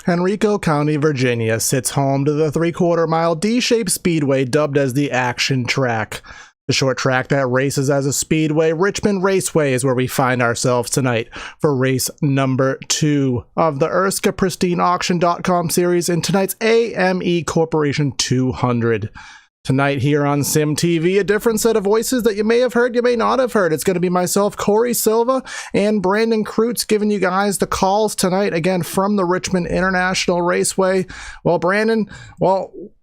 Henrico County, Virginia sits home to the 3/4-mile D-shaped speedway dubbed as the Action Track. The short track that races as a speedway, Richmond Raceway, is where we find ourselves tonight for race number 2 of the ERSCA Pristine Auction.com series in tonight's AME Corporation 200. Tonight here on Sim TV, a different set of voices that you may have heard, you may not have heard. It's going to be myself, Corey Silva, and Brandon Kreutz giving you guys the calls tonight, again, from the Richmond International Raceway. Well, Brandon,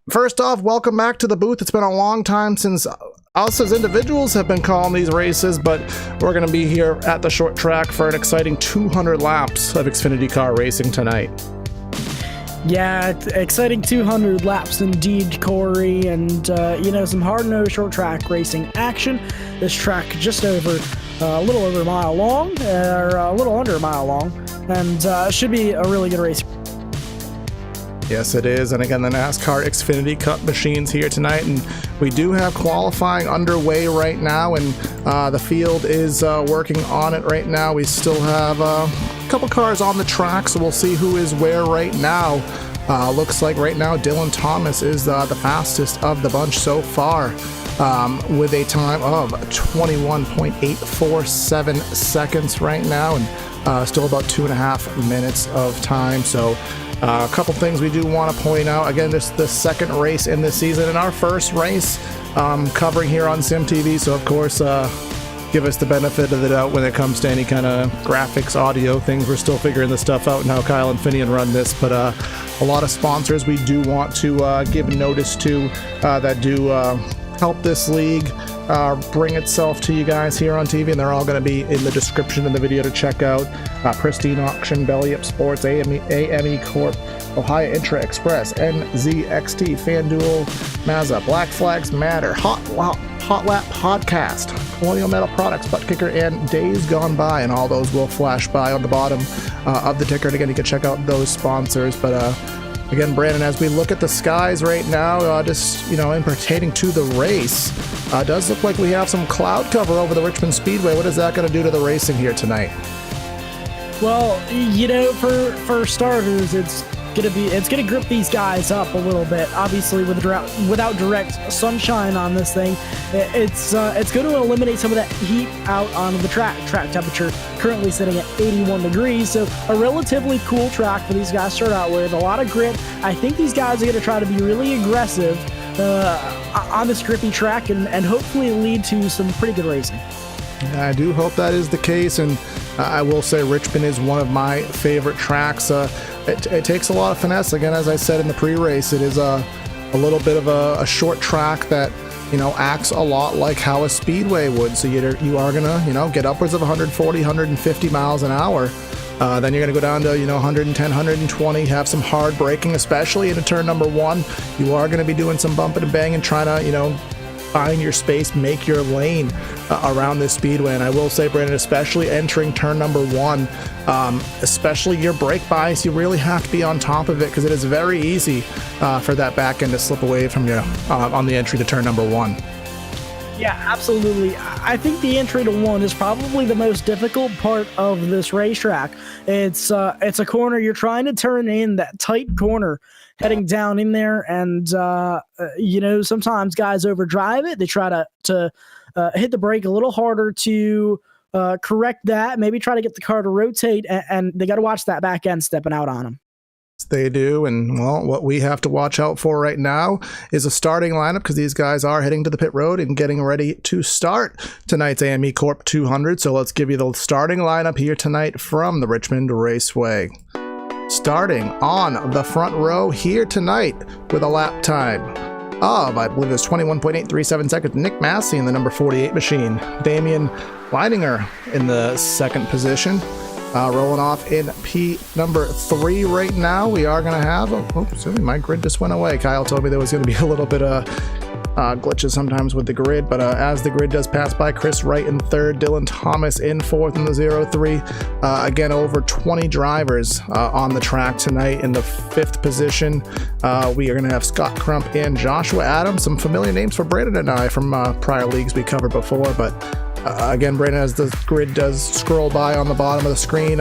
first off, welcome back to the booth. It's been a long time since us as individuals have been calling these races, but we're going to be here at the short track for an exciting 200 laps of Xfinity car racing tonight. Yeah, exciting 200 laps indeed, Corey, and some hard-nosed short track racing action. This track just over a little over a mile long, or a little under a mile long, and should be a really good race. Yes, it is. And again, the NASCAR Xfinity Cup machines here tonight, and we do have qualifying underway right now, and the field is working on it right now. We still have a couple cars on the track, so we'll see who is where right now. Looks like right now Dylan Thomas is the fastest of the bunch so far, with a time of 21.847 seconds right now, and still about 2.5 minutes of time. So a couple things we do want to point out. Again, this is the second race in this season and our first race covering here on Sim TV. So, of course, give us the benefit of the doubt when it comes to any kind of graphics, audio things. We're still figuring this stuff out and how Kyle and Finian run this. But a lot of sponsors we do want to give notice to that do help this league bring itself to you guys here on TV, and they're all going to be in the description in the video to check out. Pristine Auction, Belly Up Sports, AME Corp, Ohio Intra Express, NZXT, FanDuel, Mazda, Black Flags Matter, Hot Lap Podcast, Colonial Metal Products, Butt Kicker, and Days Gone By, and all those will flash by on the bottom of the ticker. And again, you can check out those sponsors. But again, Brandon, as we look at the skies right now, just in pertaining to the race, does look like we have some cloud cover over the Richmond Speedway. What is that going to do to the racing here tonight? Well, for starters, it's gonna grip these guys up a little bit. Obviously, without direct sunshine on this thing, it's going to eliminate some of that heat out on the track. Track temperature currently sitting at 81 degrees, so a relatively cool track for these guys to start out with. A lot of grip. I think these guys are going to try to be really aggressive on this grippy track and hopefully lead to some pretty good racing. I do hope that is the case, and I will say Richmond is one of my favorite tracks. It takes a lot of finesse. Again, as I said in the pre-race, it is a little bit of a short track that acts a lot like how a speedway would. So you are gonna get upwards of 140, 150 miles an hour. Then you're going to go down to 110, 120, have some hard braking, especially into turn number 1. You are going to be doing some bumping and banging, trying to find your space, make your lane around this speedway. And I will say, Brandon, especially entering turn number 1, especially your brake bias, you really have to be on top of it, because it is very easy for that back end to slip away from you on the entry to turn number 1. Yeah, absolutely. I think the entry to 1 is probably the most difficult part of this racetrack. It's a corner you're trying to turn in, that tight corner heading down in there, and sometimes guys overdrive it. They try to hit the brake a little harder to correct that, maybe try to get the car to rotate, and they got to watch that back end stepping out on them. They do, and what we have to watch out for right now is a starting lineup, because these guys are heading to the pit road and getting ready to start tonight's AME Corp 200. So let's give you the starting lineup here tonight from the Richmond Raceway. Starting on the front row here tonight with a lap time of, I believe it's 21.837 seconds, Nick Massey in the number 48 machine. Damien Leininger in the second position. Rolling off in P number 3 right now, we are going to have, my grid just went away. Kyle told me there was going to be a little bit of glitches sometimes with the grid, but as the grid does pass by, Chris Wright in 3rd, Dylan Thomas in 4th in the 0-3. Again, over 20 drivers on the track tonight. In the 5th position, we are going to have Scott Crump and Joshua Adams, some familiar names for Brandon and I from prior leagues we covered before, but again, Brennan, as the grid does scroll by on the bottom of the screen,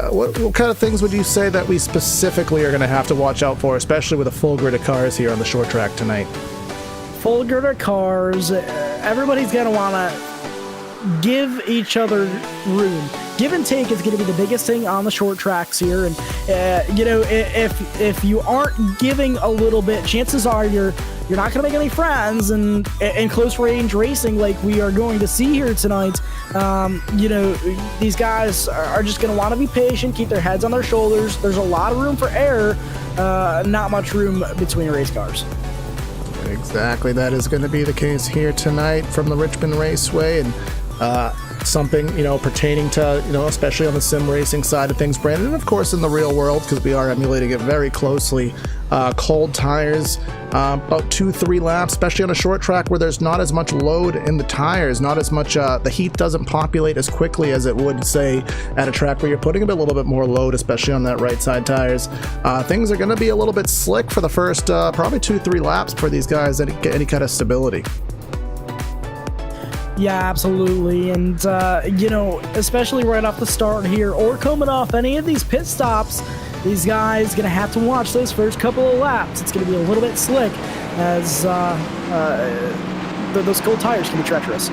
what kind of things would you say that we specifically are going to have to watch out for, especially with a full grid of cars here on the short track tonight? Full grid of cars, everybody's going to want to give each other room. Give and take is going to be the biggest thing on the short tracks here, and you know, if you aren't giving a little bit, chances are you're not going to make any friends, and in close range racing like we are going to see here tonight, you know, these guys are just going to want to be patient, keep their heads on their shoulders. There's a lot of room for error, not much room between race cars. Exactly, that is going to be the case here tonight from the Richmond Raceway, and something, you know, pertaining to, you know, especially on the sim racing side of things, Brandon, and of course in the real world, because we are emulating it very closely. Cold tires, about 2-3 laps, especially on a short track where there's not as much load in the tires, not as much, the heat doesn't populate as quickly as it would, say, at a track where you're putting a little bit more load, especially on that right side tires. Things are going to be a little bit slick for the first probably 2-3 laps for these guys that get any kind of stability. Yeah, absolutely. And, you know, especially right off the start here or coming off any of these pit stops, these guys going to have to watch those first couple of laps. It's going to be a little bit slick as those cold tires can be treacherous.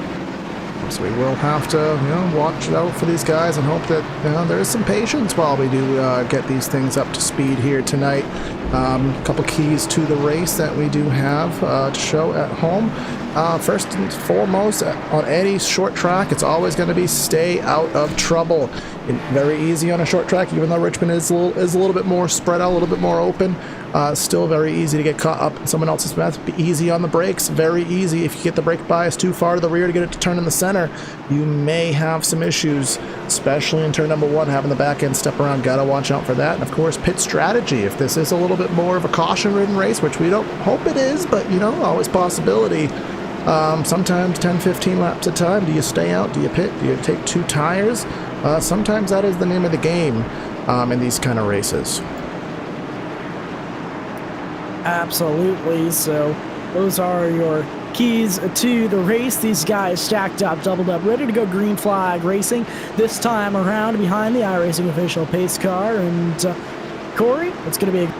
So we will have to, you know, watch out for these guys and hope that, you know, there is some patience while we do get these things up to speed here tonight. A couple keys to the race that we do have to show at home. First and foremost, on any short track, it's always going to be stay out of trouble. Very easy on a short track, even though Richmond is a little bit more spread out, a little bit more open. Still very easy to get caught up in someone else's path. Be easy on the brakes, very easy. If you get the brake bias too far to the rear to get it to turn in the center, you may have some issues, especially in turn number 1, having the back end step around. Gotta watch out for that. And of course, pit strategy. If this is a little bit more of a caution-ridden race, which we don't hope it is, but, you know, always possibility. Sometimes 10-15 laps at a time. Do you stay out? Do you pit? Do you take 2 tires? Sometimes that is the name of the game in these kind of races. Absolutely. So those are your keys to the race. These guys stacked up, doubled up, ready to go green flag racing. This time around behind the iRacing official pace car. And Corey, it's going to be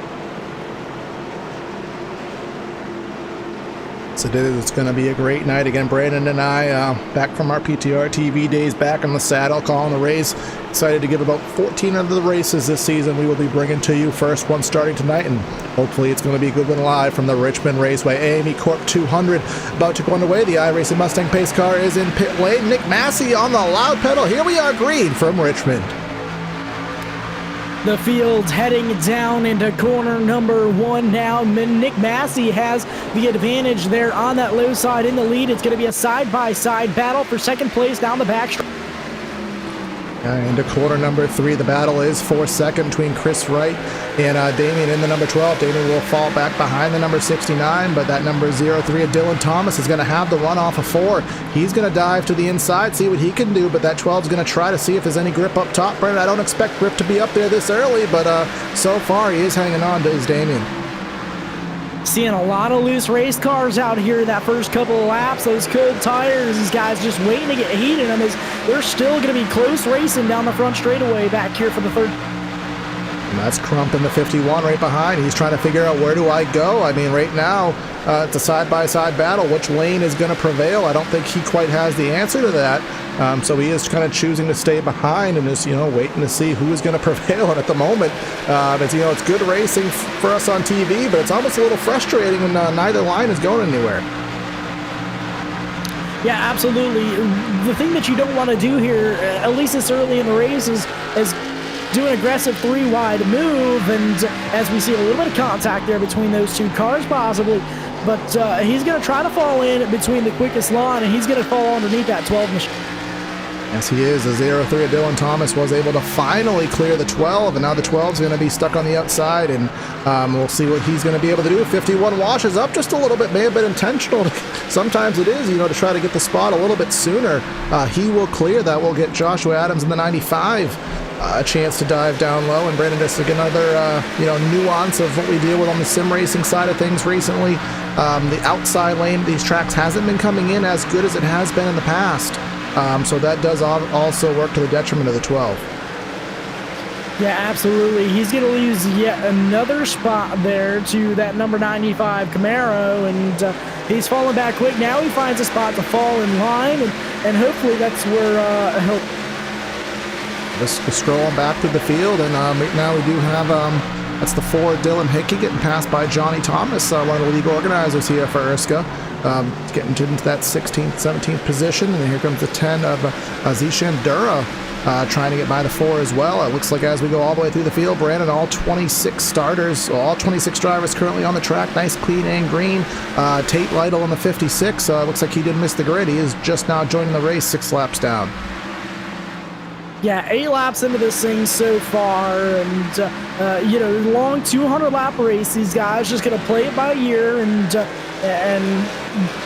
It's going to be a great night. Again, Brandon and I, back from our PTR TV days, back in the saddle, calling the race. Excited to give about 14 of the races this season we will be bringing to you. First one starting tonight, and hopefully it's going to be a good one live from the Richmond Raceway. AME Corp 200 about to go underway. The iRacing Mustang pace car is in pit lane. Nick Massey on the loud pedal. Here we are, green from Richmond. the field heading down into corner number 1 now. Nick Massey has the advantage there on that low side in the lead. It's going to be a side-by-side battle for second place down the backstretch. Into corner number 3, the battle is for second between Chris Wright and Damien in the number 12. Damien will fall back behind the number 69, but that number 03 of Dylan Thomas is going to have the run off of 4. He's going to dive to the inside, see what he can do, but that 12 is going to try to see if there's any grip up top. Brennan, I don't expect grip to be up there this early, but so far he is hanging on to his Damien. Seeing a lot of loose race cars out here that first couple of laps. Those cold tires, these guys just waiting to get heat in them as they're still going to be close racing down the front straightaway back here for the third. And that's Crump in the 51 right behind. He's trying to figure out, where do I go? I mean, right now, it's a side-by-side battle. Which lane is going to prevail? I don't think he quite has the answer to that. So he is kind of choosing to stay behind and is, waiting to see who is going to prevail. And at the moment, it's good racing for us on TV, but it's almost a little frustrating when neither line is going anywhere. Yeah, absolutely. The thing that you don't want to do here, at least this early in the race, is do an aggressive 3-wide move, and as we see a little bit of contact there between those two cars possibly, but he's going to try to fall in between the quickest line, and he's going to fall underneath that 12 machine. Yes, he is. The 03 of Dylan Thomas was able to finally clear the 12, and now the 12 is going to be stuck on the outside, and we'll see what he's going to be able to do. 51 washes up just a little bit, may have been intentional. Sometimes it is, to try to get the spot a little bit sooner. He will clear that. We'll get Joshua Adams in the 95 a chance to dive down low, and Brennan, just another nuance of what we deal with on the sim racing side of things recently. The outside lane, these tracks hasn't been coming in as good as it has been in the past. So that does also work to the detriment of the 12. Yeah, absolutely. He's going to lose yet another spot there to that number 95 Camaro, and he's falling back quick. Now he finds a spot to fall in line, and hopefully that's where he'll... Just strolling back to the field, and right now we do have, that's the 4, Dylan Hickey, getting passed by Johnny Thomas, one of the league organizers here for ERSCA. Getting into that 16th, 17th position, and then here comes the 10 of Endora. Trying to get by the 4 as well. It looks like as we go all the way through the field, Brennan, all 26 starters, all 26 drivers currently on the track. Nice, clean, and green. Tate Lytle on the 56. Looks like he did miss the grid. He is just now joining the race, 6 laps down. Yeah, 8 laps into this thing so far, and long 200-lap race. These guys just gonna play it by ear and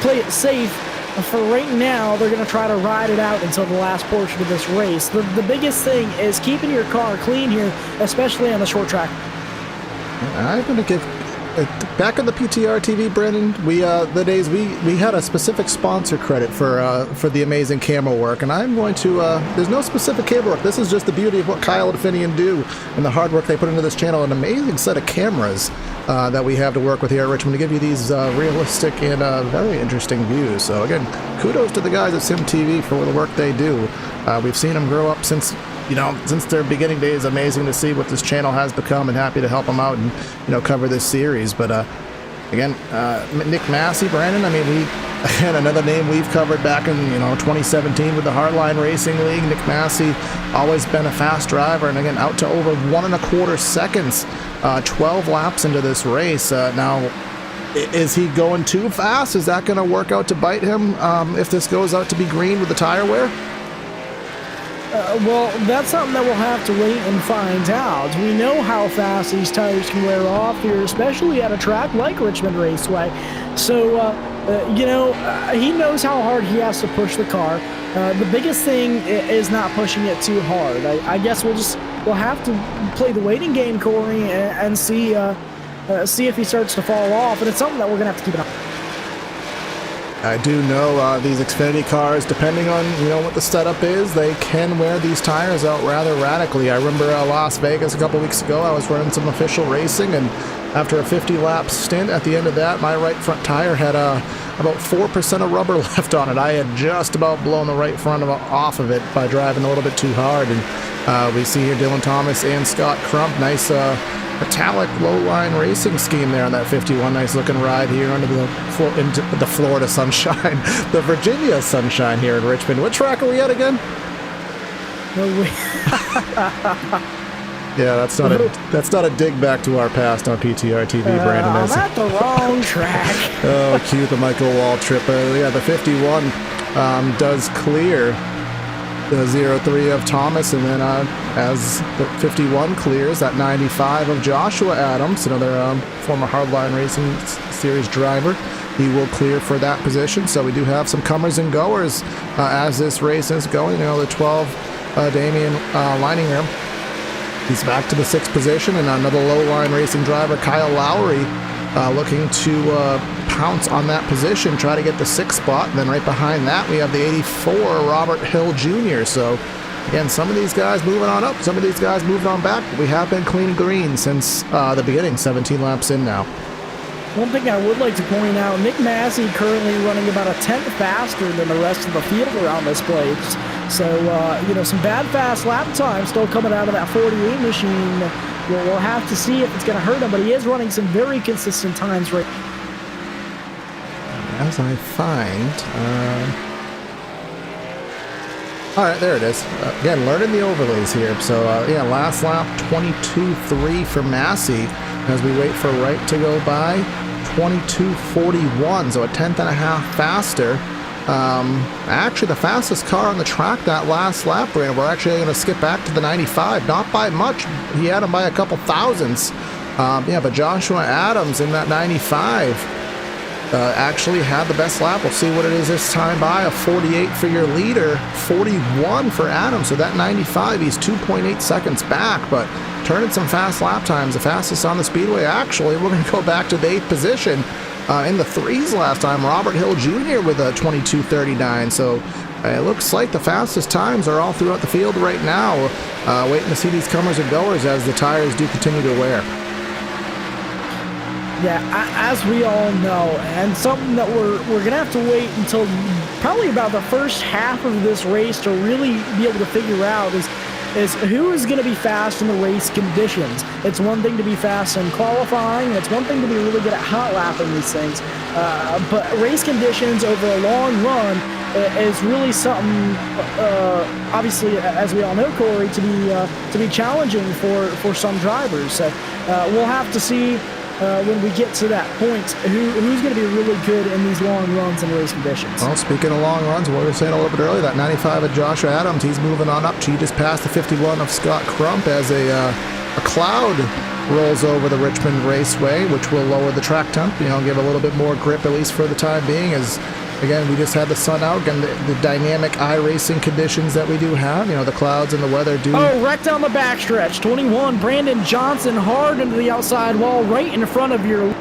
play it safe. For right now, they're going to try to ride it out until the last portion of this race. The biggest thing is keeping your car clean here, especially on the short track. I'm going to give... back on the PTR TV, Brennan, we had a specific sponsor credit for the amazing camera work, and I'm going to... there's no specific camera work. This is just the beauty of what Kyle and Finian do and the hard work they put into this channel. An amazing set of cameras that we have to work with here at Richmond to give you these realistic and very interesting views. So again, kudos to the guys at SimTV for the work they do. We've seen them grow up since their beginning days. Amazing to see what this channel has become, and happy to help them out and cover this series. But again, Nick Massey, Brandon, I mean, another name we've covered back in 2017 with the Hardline Racing League. Nick Massey, always been a fast driver, and again out to over 1.25 seconds, 12 laps into this race. Now, is he going too fast? Is that going to work out to bite him if this goes out to be green with the tire wear? Well, that's something that we'll have to wait and find out. We know how fast these tires can wear off here, especially at a track like Richmond Raceway. So, he knows how hard he has to push the car. The biggest thing is not pushing it too hard. I guess we'll have to play the waiting game, Corey, and see if he starts to fall off. And it's something that we're going to have to keep an eye on. I do know these Xfinity cars, depending on what the setup is, they can wear these tires out rather radically. I remember Las Vegas a couple weeks ago. I was running some official racing, and after a 50-lap stint, at the end of that, my right front tire had about 4% of rubber left on it. I had just about blown the right front off of it by driving a little bit too hard. And we see here Dylan Thomas and Scott Crump. Nice metallic low-line racing scheme there on that 51. Nice looking ride here into the Florida sunshine, the Virginia sunshine here in Richmond. What track are we at again? Yeah, that's not a dig back to our past on PTR TV, Brandon. I'm at the wrong track. Oh, cute, the Michael Wall trip. Yeah, the 51 does clear the 03 of Thomas, and then as the 51 clears, that 95 of Joshua Adams, another former Hardline Racing Series driver, he will clear for that position. So we do have some comers and goers as this race is going. The 12 Damien lining him. He's back to the 6th position, and another low-line racing driver, Kyle Lowry, looking to pounce on that position, try to get the 6th spot. And then right behind that, we have the 84, Robert Hill Jr. So, again, some of these guys moving on up, some of these guys moving on back. But we have been clean green since the beginning, 17 laps in now. One thing I would like to point out, Nick Massey currently running about a 10th faster than the rest of the field around this place. So, some bad fast lap time still coming out of that 48 machine. We'll have to see if it's going to hurt him, but he is running some very consistent times right now. As I find... all right, there it is. Again, learning the overlays here. So, last lap, 22.3 for Massey as we wait for Wright to go by. 22.41, so a 10th and a half faster. Actually, the fastest car on the track that last lap, Brandon, we're actually going to skip back to the 95. Not by much. He had him by a couple thousandths. But Joshua Adams in that 95 actually had the best lap. We'll see what it is this time by. A 48 for your leader, 41 for Adams. So that 95, he's 2.8 seconds back, but turning some fast lap times. The fastest on the speedway, actually, we're going to go back to the 8th position. in the threes last time. Robert Hill Jr. with a 22:39. So it looks like the fastest times are all throughout the field right now. Waiting to see these comers and goers as the tires do continue to wear. Yeah, as we all know, and something that we're gonna have to wait until probably about the first half of this race to really be able to figure out is who is going to be fast in the race conditions. It's one thing to be fast in qualifying, it's one thing to be really good at hot lapping these things, but race conditions over a long run is really something, obviously, as we all know, Corey, to be challenging for some drivers. So we'll have to see when we get to that point who's going to be really good in these long runs and race conditions. Well, speaking of long runs, what we were saying a little bit earlier, that 95 of Joshua Adams, he's moving on up. He just passed the 51 of Scott Crump as a cloud rolls over the Richmond Raceway, which will lower the track temp, give a little bit more grip, at least for the time being, as again, we just had the sun out, and the dynamic iRacing conditions that we do have, the clouds and the weather do... Oh, wreck down the backstretch. 21, Brandon Johnson hard into the outside wall right in front of your...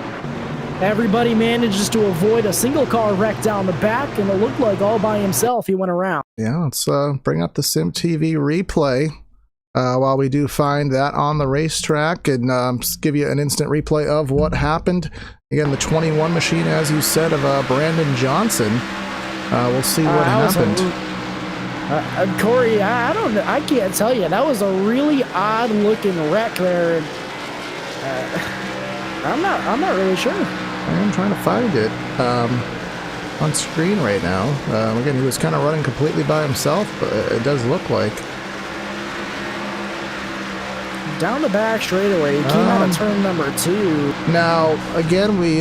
Everybody manages to avoid a single car wreck down the back, and it looked like all by himself he went around. Yeah, let's bring up the Sim TV replay while we do find that on the racetrack, and give you an instant replay of what happened. Again, the 21 machine, as you said, of Brandon Johnson. We'll see what happened. Corey, I can't tell you. That was a really odd-looking wreck there. I'm not really sure. I am trying to find it on screen right now. Again, he was kind of running completely by himself, but it does look like. Down the back straightaway, he came out of turn number 2. Now, again, we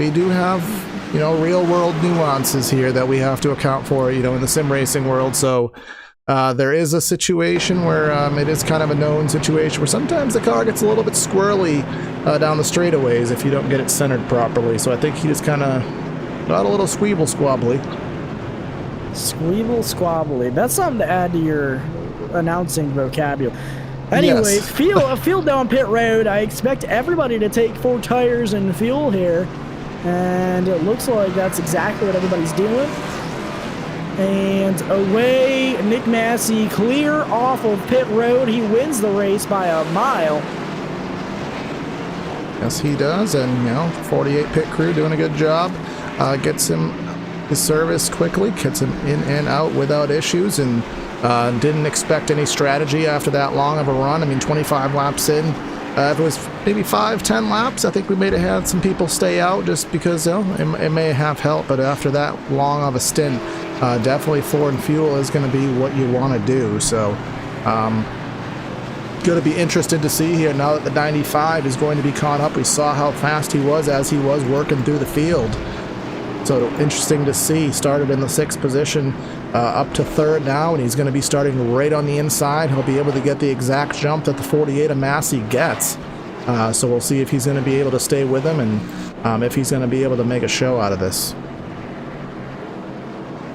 do have, real world nuances here that we have to account for, in the sim racing world. So there is a situation where it is kind of a known situation where sometimes the car gets a little bit squirrely down the straightaways if you don't get it centered properly. So I think he just kind of got a little squeeble squabbly. Squeeble squabbly. That's something to add to your announcing vocabulary. Anyway, Yes. field down pit road. I expect everybody to take 4 tires and fuel here. And it looks like that's exactly what everybody's doing. And away, Nick Massey clear off of pit road. He wins the race by a mile. Yes, he does. And, 48 pit crew doing a good job. Gets him his service quickly, gets him in and out without issues, and didn't expect any strategy after that long of a run. I mean, 25 laps in. If it was maybe 5-10 laps, I think we may have had some people stay out just because it may have helped. But after that long of a stint, definitely Ford and fuel is going to be what you want to do. So, going to be interested to see here now that the 95 is going to be caught up. We saw how fast he was as he was working through the field. So interesting to see. Started in the 6th position, up to 3rd now, and he's going to be starting right on the inside. He'll be able to get the exact jump that the 48 of Massey gets. So we'll see if he's going to be able to stay with him, and if he's going to be able to make a show out of this.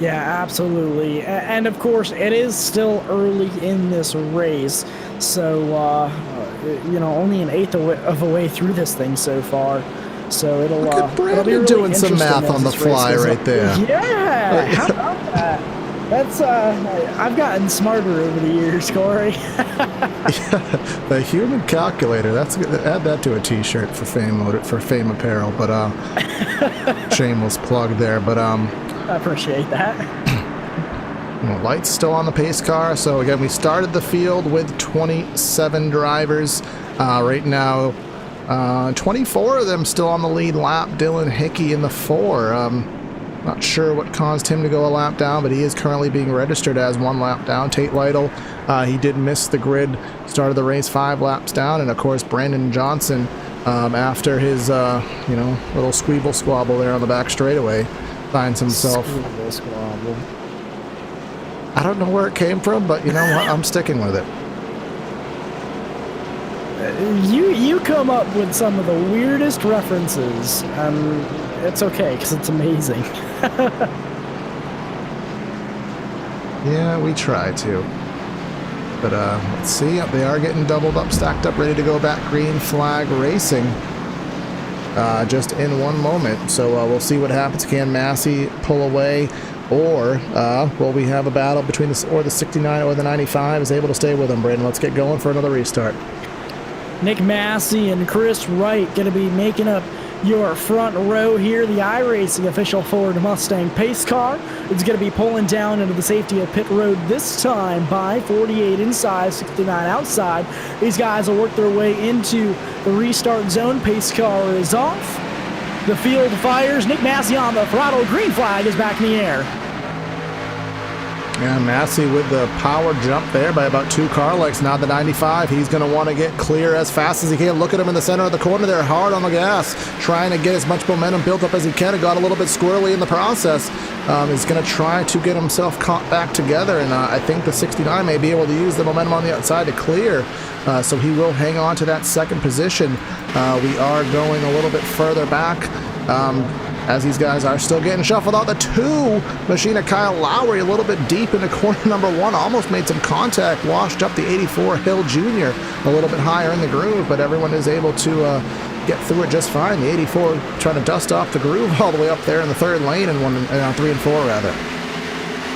Yeah, absolutely. And of course, it is still early in this race. So, only an 1/8 of a way through this thing so far. So it'll Look at Brennan really doing some interesting math on the fly right there. Yeah, how about that? That's I've gotten smarter over the years, Corey. Yeah, the human calculator. That's add that to a T-shirt for Fame Apparel. But shameless plug there. But I appreciate that. Lights still on the pace car. So again, we started the field with 27 drivers. Right now, 24 of them still on the lead lap. Dylan Hickey in the 4. Not sure what caused him to go a lap down, but he is currently being registered as 1 lap down. Tate Lytle, he did miss the grid, started the race 5 laps down, and of course Brandon Johnson, after his little squeeble squabble there on the back straightaway, finds himself. Squeeble squabble. I don't know where it came from, but you know what? I'm sticking with it. You come up with some of the weirdest references. It's okay, because it's amazing. Yeah, we try to. But let's see. They are getting doubled up, stacked up, ready to go back. Green flag racing. just in one moment. So we'll see what happens. Can Massi pull away, or will we have a battle between the 69 or the 95 is able to stay with him? Brennan, let's get going for another restart. Nick Massi and Chris Wright going to be making up your front row here. The iRacing official Ford Mustang pace car is going to be pulling down into the safety of pit road this time by 48 inside, 69 outside. These guys will work their way into the restart zone. Pace car is off. The field fires. Nick Massi on the throttle. Green flag is back in the air. Yeah, Massi with the power jump there by about 2 car lengths. Now the 95, he's going to want to get clear as fast as he can. Look at him in the center of the corner there, hard on the gas, trying to get as much momentum built up as he can. It got a little bit squirrely in the process. He's going to try to get himself caught back together, and I think the 69 may be able to use the momentum on the outside to clear, so he will hang on to that second position. We are going a little bit further back. As these guys are still getting shuffled out. The 2 machine of Kyle Lowry a little bit deep into corner number 1, almost made some contact, washed up the 84 Hill Jr. a little bit higher in the groove, but everyone is able to get through it just fine. The 84 trying to dust off the groove all the way up there in the 3rd lane and 3 and 4 rather.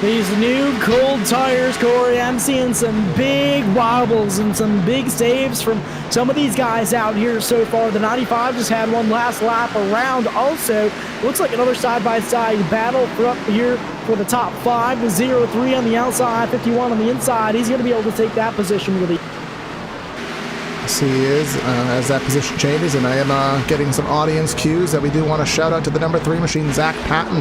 These new cold tires, Corey, I'm seeing some big wobbles and some big saves from some of these guys out here so far. The 95 just had one last lap around. Also, looks like another side-by-side battle for up here for the top 5. The 0-3 on the outside, 51 on the inside. He's going to be able to take that position with it. Yes, he is, as that position changes, and I am getting some audience cues that we do want to shout out to the number 3 machine, Zach Patton,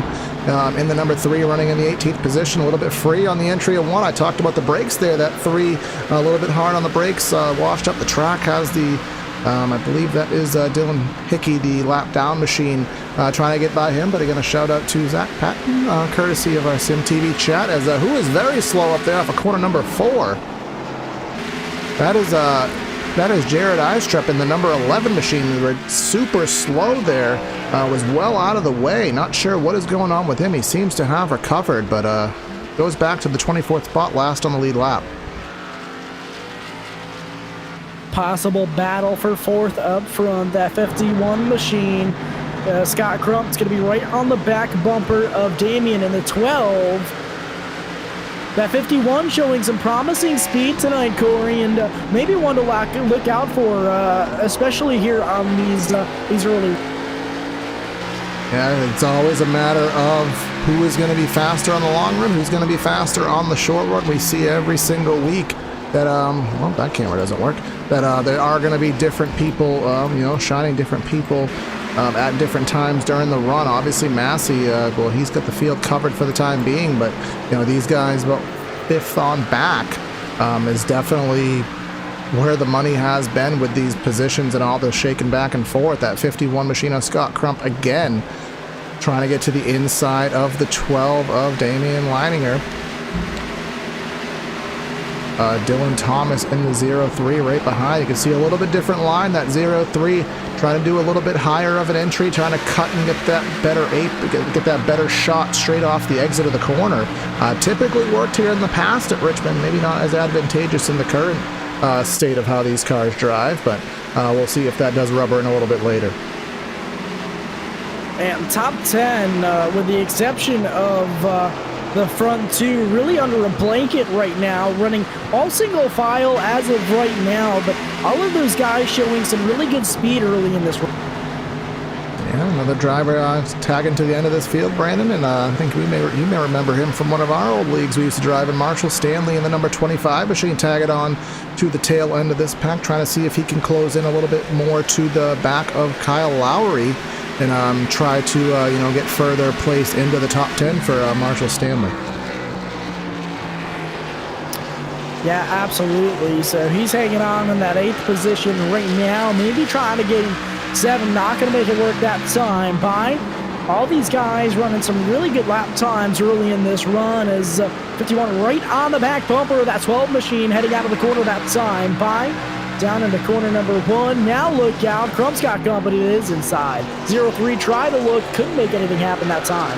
in the number 3, running in the 18th position, a little bit free on the entry of 1. I talked about the brakes there. That 3, a little bit hard on the brakes, washed up the track, has the, I believe that is Dylan Hickey, the lap down machine, trying to get by him, but again, a shout out to Zach Patton, courtesy of our Sim TV chat, as who is very slow up there off of corner number 4. That is Jared Eistrup in the number 11 machine. We were super slow there. Was well out of the way. Not sure what is going on with him. He seems to have recovered, but goes back to the 24th spot, last on the lead lap. Possible battle for 4th up front. That 51 machine. Scott Crump's going to be right on the back bumper of Damien in the 12. That 51 showing some promising speed tonight, Corey, and maybe one to look out for, especially here on these early. Yeah, it's always a matter of who is going to be faster on the long run, who's going to be faster on the short run. We see every single week that, well, that camera doesn't work, that there are going to be different people, shining different people at different times during the run. Obviously, Massey, well, he's got the field covered for the time being, but these guys, about 5th on back, is definitely where the money has been with these positions and all the shaking back and forth. That 51 machine of Scott Crump again, trying to get to the inside of the 12 of Damien Leininger. Dylan Thomas in the 0-3 right behind. You can see a little bit different line. That 0-3 trying to do a little bit higher of an entry, trying to cut and get that better get that better shot straight off the exit of the corner. Typically worked here in the past at Richmond. Maybe not as advantageous in the current state of how these cars drive, but we'll see if that does rubber in a little bit later. And top 10, with the exception of the front 2, really under a blanket right now, running all single file as of right now, but all of those guys showing some really good speed early in this run. Yeah, another driver tagging to the end of this field, Brandon, and I think you may remember him from one of our old leagues we used to drive in. Marshal Stanley in the number 25 machine, tagging on to the tail end of this pack, trying to see if he can close in a little bit more to the back of Kyle Lowry and try to get further placed into the top 10 for Marshal Stanley. Yeah, absolutely. So he's hanging on in that 8th position right now, maybe trying to get him 7. Not going to make it work that time. By all these guys running some really good lap times early in this run, as 51 right on the back bumper of that 12 machine, heading out of the corner that time. By down into corner number 1. Now look out. Crump's got company that is inside. 0-3 tried to look, couldn't make anything happen that time.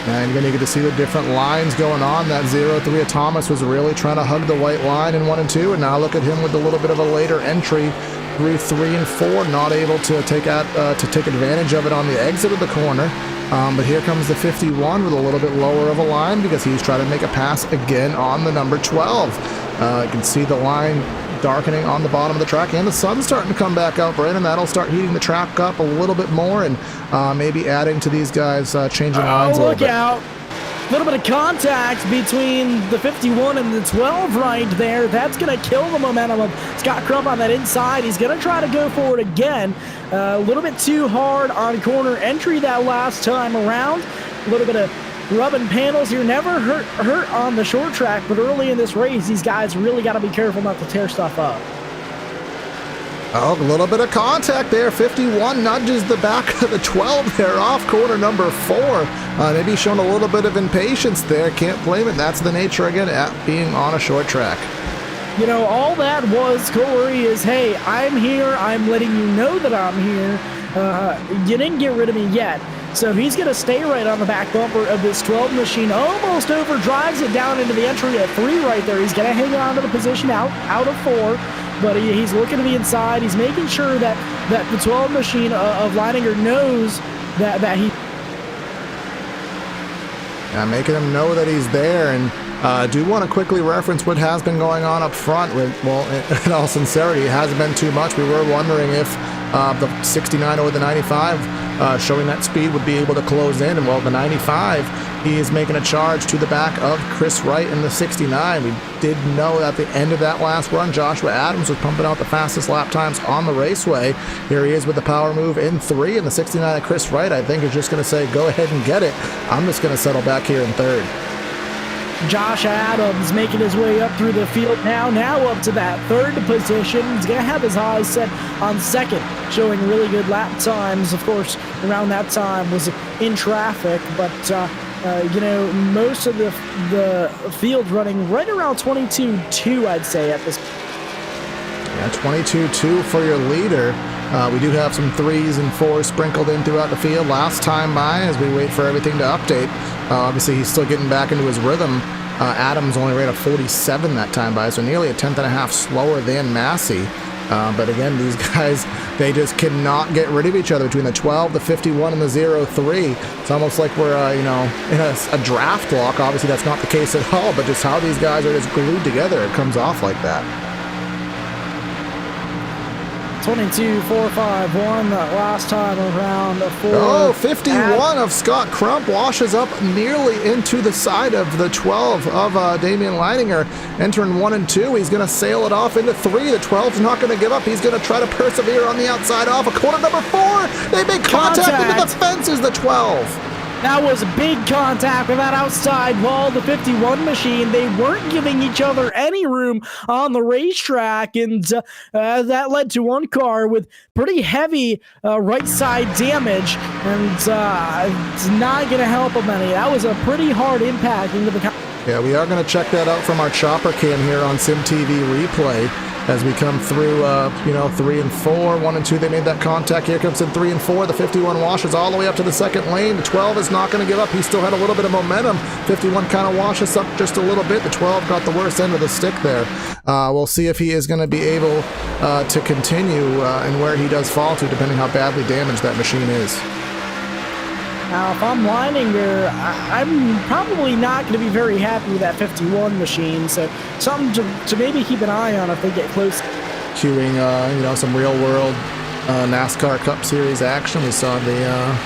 And you're going to get to see the different lines going on. That 0-3 of Thomas was really trying to hug the white line in 1 and 2, and now look at him with a little bit of a later entry, through 3 and 4, not able to take advantage of it on the exit of the corner. But here comes the 51 with a little bit lower of a line because he's trying to make a pass again on the number 12. You can see the line darkening on the bottom of the track, and the sun's starting to come back out, Brennan. That'll start heating the track up a little bit more and maybe adding to these guys changing lines a little bit. Look out! A little bit of contact between the 51 and the 12 right there. That's going to kill the momentum of Scott Crump on that inside. He's going to try to go for it again. A little bit too hard on corner entry that last time around. A little bit of rubbing panels here. Never hurt on the short track, but early in this race, these guys really got to be careful not to tear stuff up. Oh, a little bit of contact there. 51 nudges the back of the 12 there off corner number 4. Maybe showing a little bit of impatience there. Can't blame it. That's the nature, again, at being on a short track. You know, all that was, Corey, is, hey, I'm here. I'm letting you know that I'm here. You didn't get rid of me yet. So he's going to stay right on the back bumper of this 12 machine. Almost overdrives it down into the entry at 3 right there. He's going to hang on to the position out of 4. But he's looking to the inside. He's making sure that the 12 machine of Leininger knows that he... Yeah, making him know that he's there. And I do want to quickly reference what has been going on up front. Well, in all sincerity, it hasn't been too much. We were wondering if the 69 or the 95 showing that speed would be able to close in. And, well, the 95, he is making a charge to the back of Chris Wright in the 69. We did know at the end of that last run, Joshua Adams was pumping out the fastest lap times on the raceway. Here he is with the power move in 3, and the 69 of Chris Wright, I think, is just going to say, go ahead and get it. I'm just going to settle back here in 3rd. Josh Adams making his way up through the field now up to that 3rd position. He's going to have his eyes set on 2nd, showing really good lap times. Of course, around that time was in traffic, but you know, most of the field running right around 22.2, I'd say, at this. Yeah, 22.2 for your leader. We do have some 3s and 4s sprinkled in throughout the field last time by as we wait for everything to update. Obviously, he's still getting back into his rhythm. Adams only ran a 47 that time by, so nearly a 10th slower than Massey. But again, these guys, they just cannot get rid of each other between the 12, the 51, and the 03. It's almost like we're, you know, in a draft lock. Obviously, that's not the case at all, but just how these guys are just glued together, it comes off like that. 22.451 that last time around 4. Oh, 51 of Scott Crump washes up nearly into the side of the 12 of Damien Leininger. Entering 1 and 2, he's going to sail it off into 3. The 12's not going to give up. He's going to try to persevere on the outside off. A corner number 4. They make contact with the fences, the 12. That was big contact with that outside wall, the 51 machine. They weren't giving each other any room on the racetrack, and that led to one car with pretty heavy right side damage, and it's not going to help them any. That was a pretty hard impact into the... Yeah, we are going to check that out from our chopper cam here on SimTV replay as we come through, you know, 3 and 4, 1 and 2, they made that contact. Here comes in 3 and 4. The 51 washes all the way up to the 2nd lane. The 12 is not going to give up. He still had a little bit of momentum. 51 kind of washes up just a little bit. The 12 got the worst end of the stick there. We'll see if he is going to be able to continue and where he does fall to, depending how badly damaged that machine is. Now, if I'm Leininger, I'm probably not going to be very happy with that 51 machine, so something to maybe keep an eye on if they get close. Cueing, you know, some real-world NASCAR Cup Series action. We saw the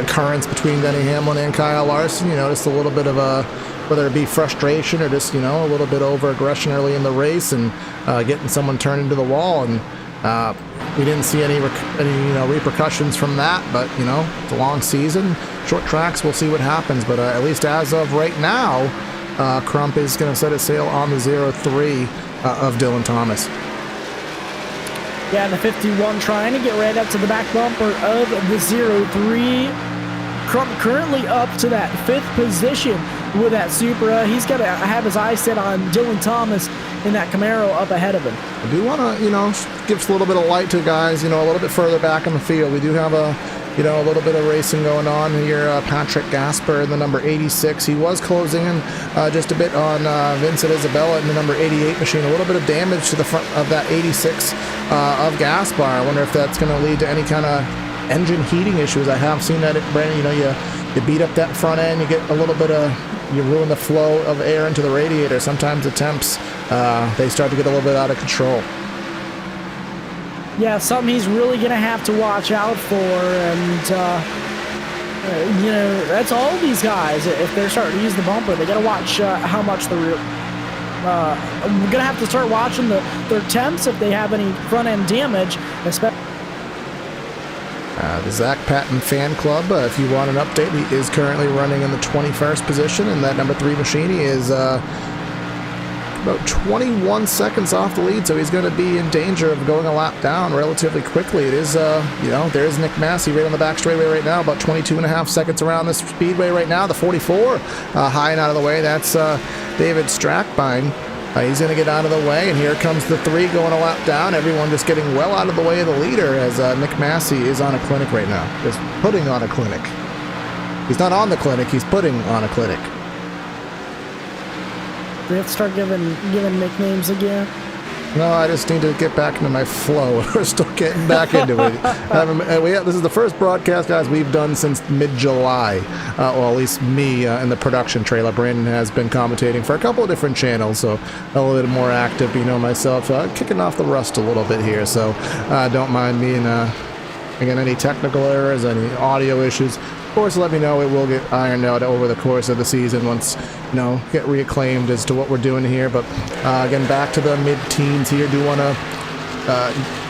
occurrence between Denny Hamlin and Kyle Larson. You know, just a little bit of a, whether it be frustration or just, you know, a little bit over-aggression early in the race and getting someone turned into the wall. And we didn't see any you know, repercussions from that, but you know, it's a long season, short tracks. We'll see what happens, but at least as of right now, Crump is going to set a sail on the 03 of Dylan Thomas. Yeah, the 51 trying to get right up to the back bumper of the 03. Crump currently up to that 5th position with that Supra. He's got to have his eyes set on Dylan Thomas in that Camaro up ahead of him. I do want to, you know, give us a little bit of light to guys, you know, a little bit further back in the field. We do have a a little bit of racing going on here. Patrick Gasper in the number 86. He was closing in just a bit on Vincent Isabella in the number 88 machine. A little bit of damage to the front of that 86 of Gaspar. I wonder if that's going to lead to any kind of engine heating issues. I have seen that at Brennan. You beat up that front end, you get a little bit of, you ruin the flow of air into the radiator. Sometimes the temps, they start to get a little bit out of control. Yeah, something he's really going to have to watch out for, and, that's all these guys. If they're starting to use the bumper, they got to watch how much they're going to have to start watching their temps if they have any front-end damage, especially. The Zach Patton fan club, if you want an update, he is currently running in the 21st position in that number 3 machine. He is about 21 seconds off the lead, so he's going to be in danger of going a lap down relatively quickly. It is, there's Nick Massey right on the back straightaway right now, about 22.5 seconds around the speedway right now. The 44 high and out of the way. That's David Strackbine. He's going to get out of the way, and here comes the 3 going a lap down. Everyone just getting well out of the way of the leader as Nick Massey is on a clinic right now. Just putting on a clinic. He's not on the clinic, he's putting on a clinic. We have to start giving nicknames again. No, I just need to get back into my flow. We're still getting back into it. This is the first broadcast, guys, we've done since mid-July. Well, at least me in the production trailer. Brennan has been commentating for a couple of different channels, so a little bit more active. Myself kicking off the rust a little bit here, so don't mind me. And again, any technical errors, any audio issues, of course, let me know. It will get ironed out over the course of the season once, get reacclaimed as to what we're doing here. But again, back to the mid-teens here. Do want to,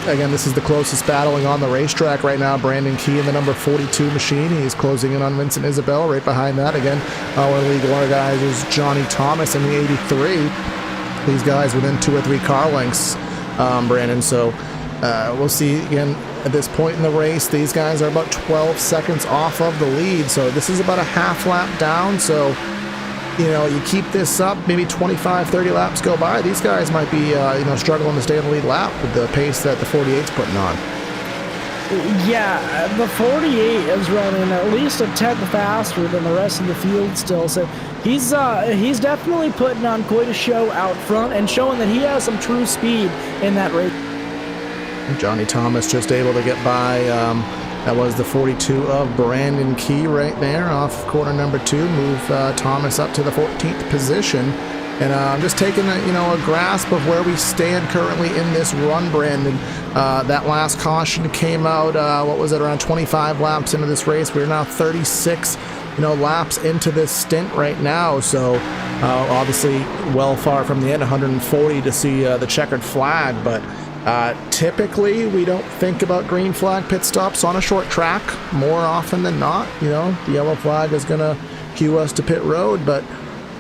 again, this is the closest battling on the racetrack right now. Brandon Key in the number 42 machine. He's closing in on Vincent Isabella. Right behind that, again, one of the league winner guys is Johnny Thomas in the 83. These guys within 2 or 3 car lengths, Brandon. So we'll see again. At this point in the race, these guys are about 12 seconds off of the lead, so this is about a half lap down. So you keep this up, maybe 25, 30 laps go by, these guys might be struggling to stay in the lead lap with the pace that the 48's putting on. Yeah, the 48 is running at least a tenth faster than the rest of the field still, so he's definitely putting on quite a show out front and showing that he has some true speed in that race. Johnny Thomas just able to get by. That was the 42 of Brandon Key right there off corner number 2. Move Thomas up to the 14th position. And I'm just taking a grasp of where we stand currently in this run, Brandon. That last caution came out, around 25 laps into this race. We're now 36 laps into this stint right now. So obviously well far from the end, 140 to see the checkered flag. But typically, we don't think about green flag pit stops on a short track. More often than not, the yellow flag is going to cue us to pit road. But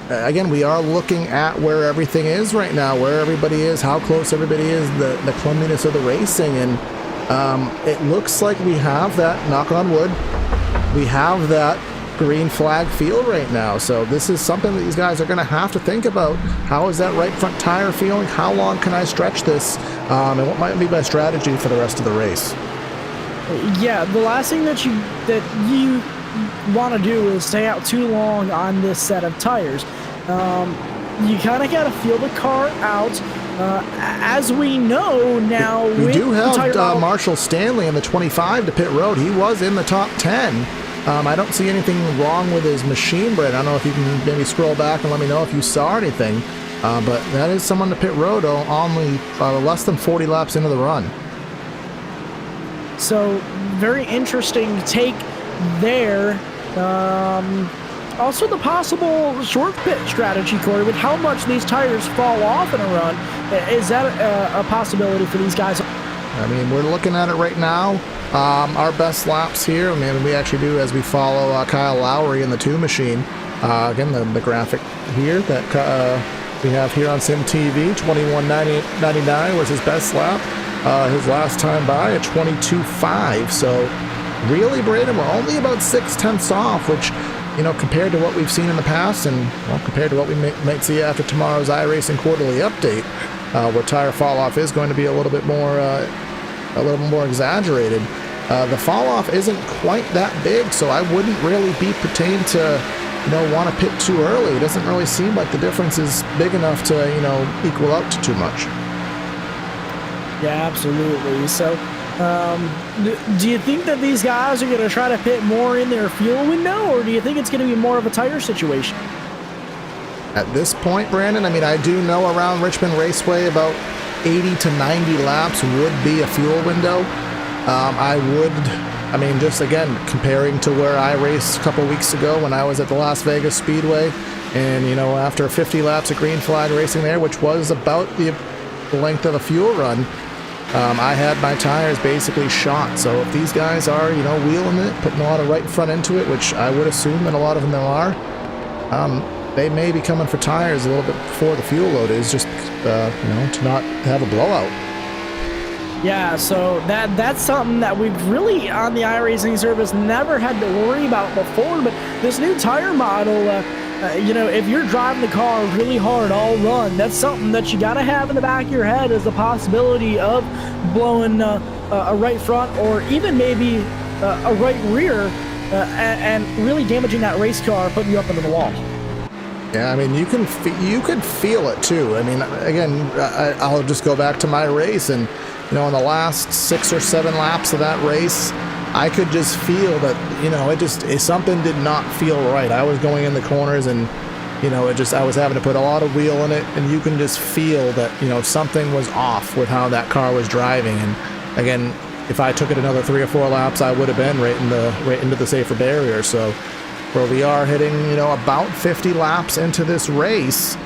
again, we are looking at where everything is right now, where everybody is, how close everybody is, the cleanliness of the racing. And it looks like we have that, knock on wood, we have that green flag field right now. So this is something that these guys are going to have to think about. How is that right front tire feeling? How long can I stretch this? And what might be my strategy for the rest of the race? Yeah, the last thing that you want to do is stay out too long on this set of tires. You kind of got to feel the car out. As we know now, we do have Marshal Stanley in the 25 to pit road. He was in the top 10. I don't see anything wrong with his machine, Brett. I don't know if you can maybe scroll back and let me know if you saw anything. But that is someone to pit road only less than 40 laps into the run. So, very interesting take there. Also, the possible short pit strategy, Corey, with how much these tires fall off in a run. Is that a possibility for these guys? I mean, we're looking at it right now. Our best laps here, we actually do as we follow Kyle Lowry in the 2 machine. Again, the graphic here that we have here on Sim TV, 21:99 was his best lap. His last time by at 22:5. So really, Brandon, we're only about 6/10 off, which, compared to what we've seen in the past and compared to what we might see after tomorrow's iRacing quarterly update, where tire fall off is going to be a little bit more exaggerated. the fall off isn't quite that big, so I wouldn't really be pertained to, want to pit too early. It doesn't really seem like the difference is big enough to, equal out to too much. Yeah, absolutely. So, do you think that these guys are going to try to pit more in their fuel window, or do you think it's going to be more of a tire situation? At this point, Brandon, I do know around Richmond Raceway about 80 to 90 laps would be a fuel window. Just again, comparing to where I raced a couple weeks ago when I was at the Las Vegas Speedway, and, after 50 laps of green flag racing there, which was about the length of a fuel run, I had my tires basically shot. So if these guys are, wheeling it, putting a lot of right front into it, which I would assume that a lot of them are, they may be coming for tires a little bit before the fuel load is, just, to not have a blowout. Yeah, so that's something that we've really, on the iRacing service, never had to worry about before. But this new tire model, if you're driving the car really hard all run, that's something that you got to have in the back of your head, is the possibility of blowing a right front, or even maybe a right rear, and really damaging that race car, putting you up into the wall. Yeah, you could feel it too. Again, I'll just go back to my race, and in the last 6 or 7 laps of that race, I could just feel that, something did not feel right. I was going in the corners, and, I was having to put a lot of wheel in it, and you can just feel that, something was off with how that car was driving. And again, if I took it another 3 or 4 laps, I would have been right into the safer barrier. So where we are hitting, about 50 laps into this race,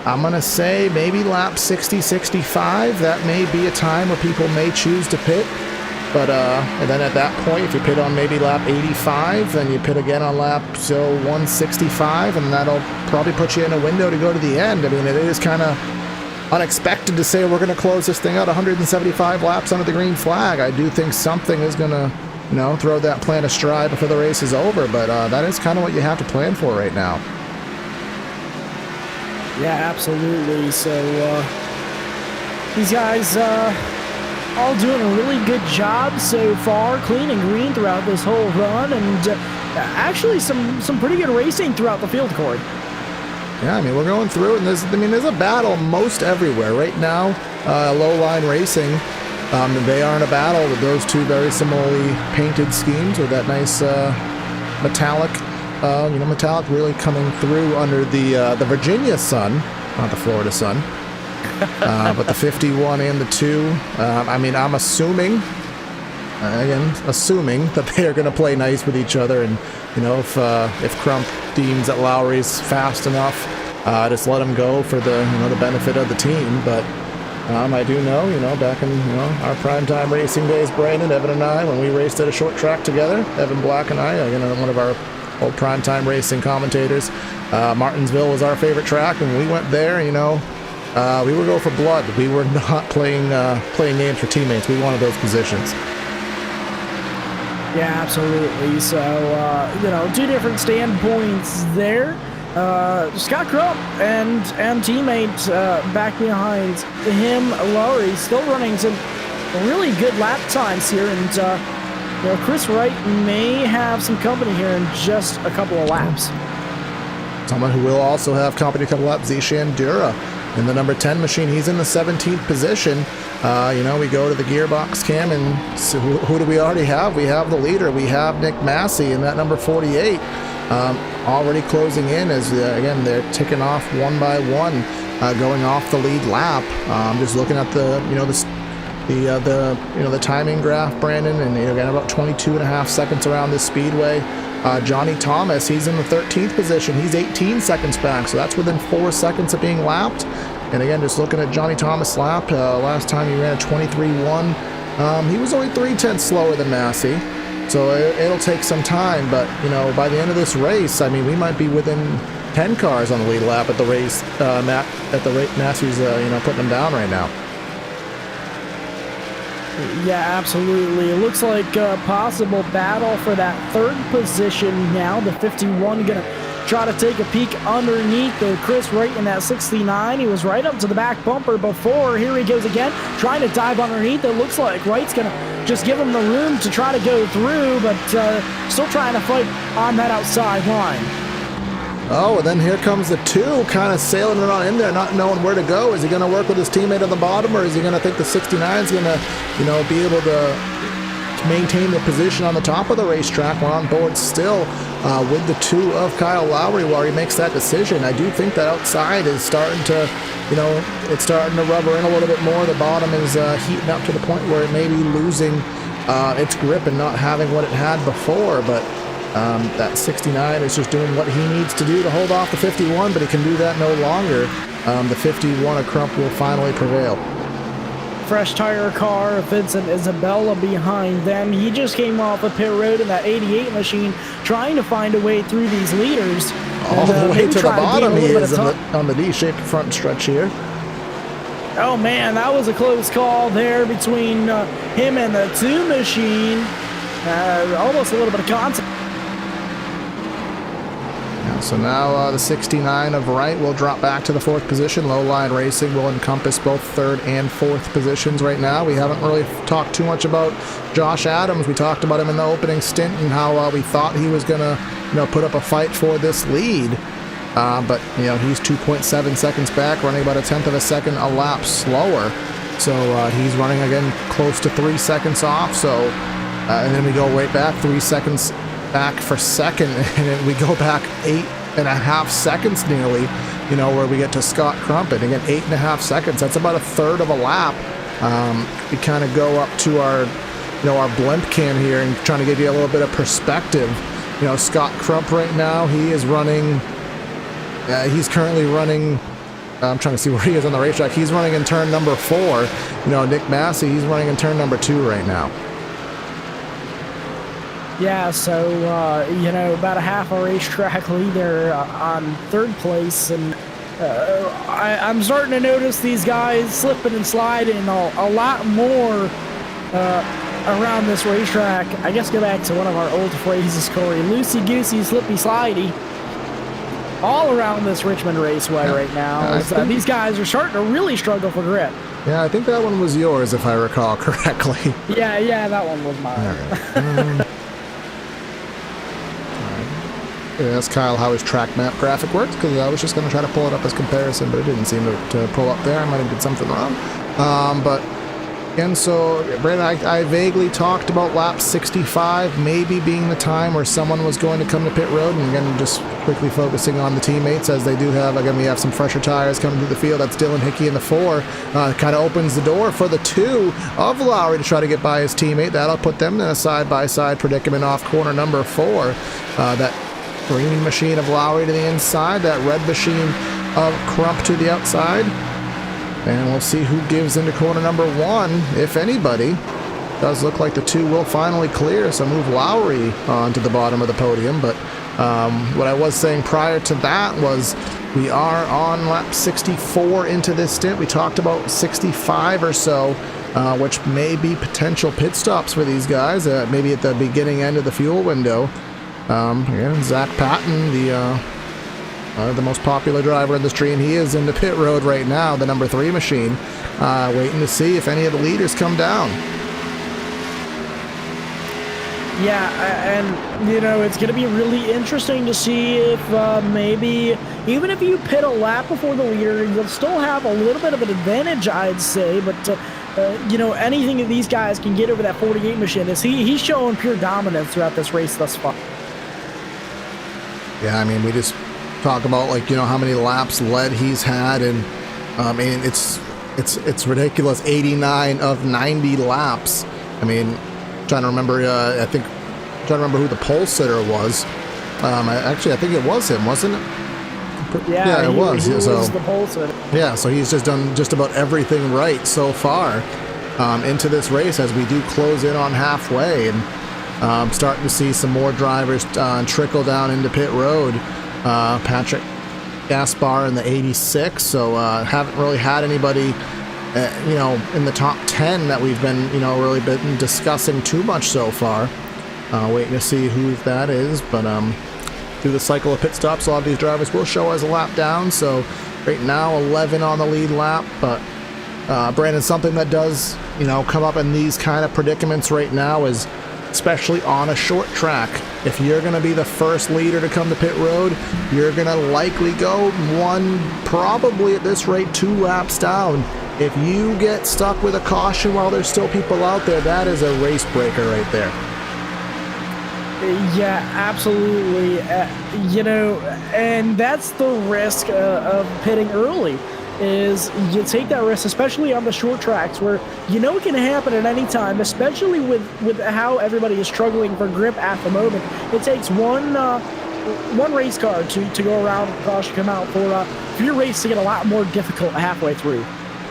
I'm going to say maybe lap 60, 65, that may be a time where people may choose to pit. But and then at that point, if you pit on maybe lap 85, then you pit again on lap 165, and that'll probably put you in a window to go to the end. It is kind of unexpected to say we're going to close this thing out 175 laps under the green flag. I do think something is going to, throw that plan astride before the race is over, but that is kind of what you have to plan for right now. Yeah, absolutely. So these guys all doing a really good job so far, clean and green throughout this whole run, and actually some pretty good racing throughout the field, Corey. Yeah, we're going through, and there's a battle most everywhere right now. Low line racing, they are in a battle with those two very similarly painted schemes with that nice metallic. Metallic really coming through under the Virginia sun, not the Florida sun, but the 51 and the 2. I'm assuming that they are going to play nice with each other, and if Crump deems that Lowry's fast enough, just let him go for the the benefit of the team. But I do know, back in our primetime racing days, Brandon, Evan and I, when we raced at a short track together, Evan Black and I, one of our old primetime racing commentators, Martinsville was our favorite track, and we went there. We would go for blood. We were not playing games for teammates. We wanted those positions. Yeah, absolutely. So, two different standpoints there. Scott Crump and teammate back behind him, Lowry, still running some really good lap times here, and Chris Wright may have some company here in just a couple of laps. Someone who will also have company a couple of laps, Endora in the number 10 machine. He's in the 17th position. We go to the gearbox cam, and so who do we already have? We have the leader. We have Nick Massey in that number 48, already closing in as again they're ticking off one by one, going off the lead lap. Just looking at the timing graph, Brandon, and again about 22 and a half seconds around this speedway. Johnny Thomas, he's in the 13th position. He's 18 seconds back, so that's within 4 seconds of being lapped. And again, just looking at Johnny Thomas' lap, last time he ran a 23.1. He was only 0.3 slower than Massi, so it'll take some time. But by the end of this race, we might be within 10 cars on the lead lap at the race. Massey's putting them down right now. Yeah, absolutely. It looks like a possible battle for that third position now. The 51 gonna try to take a peek underneath the Chris right in that 69. He was right up to the back bumper before. Here he goes again, trying to dive underneath. It looks like Wright's going to just give him the room to try to go through, but still trying to fight on that outside line. Oh, and then here comes the 2, kind of sailing it on in there, not knowing where to go. Is he going to work with his teammate on the bottom, or is he going to think the 69 is going to, be able to maintain the position on the top of the racetrack? We're on board still with the 2 of Kyle Lowry while he makes that decision. I do think that outside is starting to, it's starting to rubber in a little bit more. The bottom is heating up to the point where it may be losing its grip and not having what it had before, but that 69 is just doing what he needs to do to hold off the 51, but he can do that no longer. The 51 of Crump will finally prevail. Fresh tire car, Vincent, Isabella behind them. He just came off a pit road in that 88 machine, trying to find a way through these leaders. All the way to the bottom he is on the D-shaped front stretch here. Oh man, that was a close call there between him and the 2 machine. Almost a little bit of contact. So now the 69 of Wright will drop back to the 4th position. Low line racing will encompass both 3rd and 4th positions right now. We haven't really talked too much about Josh Adams. We talked about him in the opening stint and how we thought he was going to, put up a fight for this lead. But he's 2.7 seconds back, running about 1/10 of a second a lap slower. So he's running again close to 3 seconds off. So and then we go right back 3 seconds back for second, and then we go back 8.5 seconds nearly, where we get to Scott Crump. And again, 8.5 seconds. That's about 1/3 of a lap. We kind of go up to our, our blimp cam here and trying to give you a little bit of perspective. Scott Crump right now, he is running. He's currently running. I'm trying to see where he is on the racetrack. He's running in turn number 4. Nick Massey, he's running in turn number 2 right now. Yeah, so, about a half a racetrack leader on 3rd place, and I'm starting to notice these guys slipping and sliding a lot more around this racetrack. I guess go back to one of our old phrases, Corey, loosey-goosey, slippy-slidey, all around this Richmond Raceway right now. These guys are starting to really struggle for grip. Yeah, I think that one was yours, if I recall correctly. Yeah, that one was mine. Ask Kyle how his track map graphic works, because I was just going to try to pull it up as comparison, but it didn't seem to pull up there. I might have did something wrong. But again, so Brennan, I vaguely talked about lap 65 maybe being the time where someone was going to come to pit road, and again, just quickly focusing on the teammates, as they do have, again, we have some fresher tires coming through the field. That's Dylan Hickey in the 4. Kind of opens the door for the 2 of Lowry to try to get by his teammate. That'll put them in a side-by-side predicament off corner number 4. That green machine of Lowry to the inside, that red machine of Crump to the outside. And we'll see who gives into corner number 1, if anybody. Does look like the 2 will finally clear, so move Lowry onto the bottom of the podium. But what I was saying prior to that was we are on lap 64 into this stint. We talked about 65 or so, which may be potential pit stops for these guys, maybe at the beginning end of the fuel window. Again, Zach Patton, the most popular driver in the stream, he is in the pit road right now, the number 3 machine, waiting to see if any of the leaders come down. Yeah, and it's going to be really interesting to see if maybe, even if you pit a lap before the leader, you'll still have a little bit of an advantage, I'd say, but anything that these guys can get over that 48 machine is he's showing pure dominance throughout this race thus far. Yeah, I mean, we just talk about, how many laps led he's had, and it's ridiculous. 89 of 90 laps. I mean, trying to remember, trying to remember who the pole sitter was. I think it was him, wasn't it? Yeah, it was. He was the pole sitter. Yeah, so he's just done just about everything right so far into this race as we do close in on halfway, and starting to see some more drivers trickle down into pit road. Patrick Gaspar in the 86, so haven't really had anybody in the top 10 that we've been really been discussing too much so far. Waiting to see who that is, but through the cycle of pit stops, a lot of these drivers will show as a lap down. So right now 11 on the lead lap, but Brandon, something that does, you know, come up in these kind of predicaments right now is, especially on a short track, if you're going to be the first leader to come to pit road, you're going to likely go one, probably at this rate, 2 laps down. If you get stuck with a caution while there's still people out there, that is a race breaker right there. Yeah, absolutely. You know, and that's the risk of pitting early. Is you take that risk, especially on the short tracks where you know it can happen at any time, especially with how everybody is struggling for grip at the moment. It takes one race car to go around and caution come out for your race to get a lot more difficult halfway through.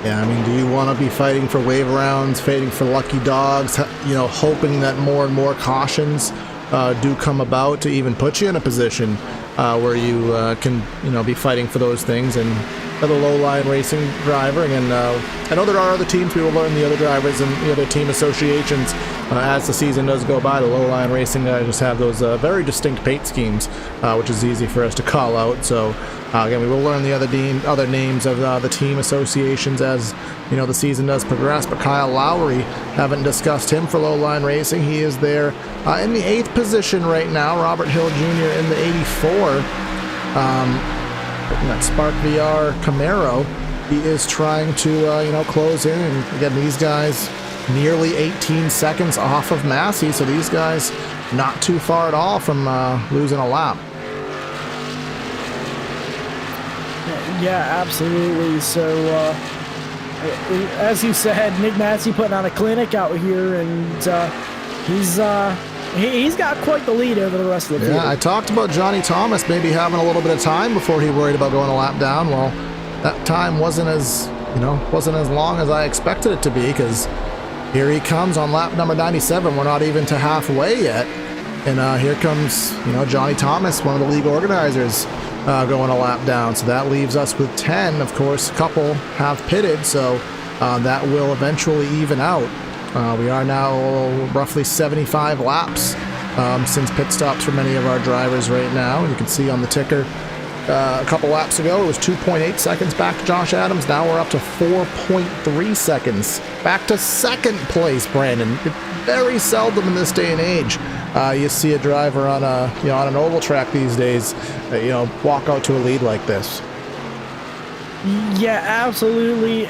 Yeah, I mean, do you want to be fighting for wave rounds, fighting for lucky dogs, you know, hoping that more and more cautions do come about to even put you in a position where you can, you know, be fighting for those things? And the low-line racing driver, again, I know there are other teams. We will learn the other drivers and the other team associations as the season does go by. The low-line racing guys just have those very distinct paint schemes, which is easy for us to call out. So again, we will learn the other names of the team associations as, you know, the season does progress. But Kyle Lowry, haven't discussed him for low-line racing. He is there in the 8th position right now. Robert Hill Jr. in the 84. That Spark VR Camaro, he is trying to you know, close in, and again, these guys nearly 18 seconds off of Massey, so these guys not too far at all from losing a lap. Yeah, absolutely. So as you said, Nick Massey putting on a clinic out here, and he's got quite the lead over the rest of the field. Yeah, I talked about Johnny Thomas maybe having a little bit of time before he worried about going a lap down. Well, that time wasn't as long as I expected it to be, because here he comes on lap number 97. We're not even to halfway yet, and here comes, you know, Johnny Thomas, one of the league organizers, going a lap down. So that leaves us with 10. Of course, a couple have pitted, so that will eventually even out. We are now roughly 75 laps since pit stops for many of our drivers right now. And you can see on the ticker a couple laps ago it was 2.8 seconds back to Josh Adams. Now we're up to 4.3 seconds back to second place, Brandon. Very seldom in this day and age you see a driver on on an oval track these days walk out to a lead like this. Yeah, absolutely.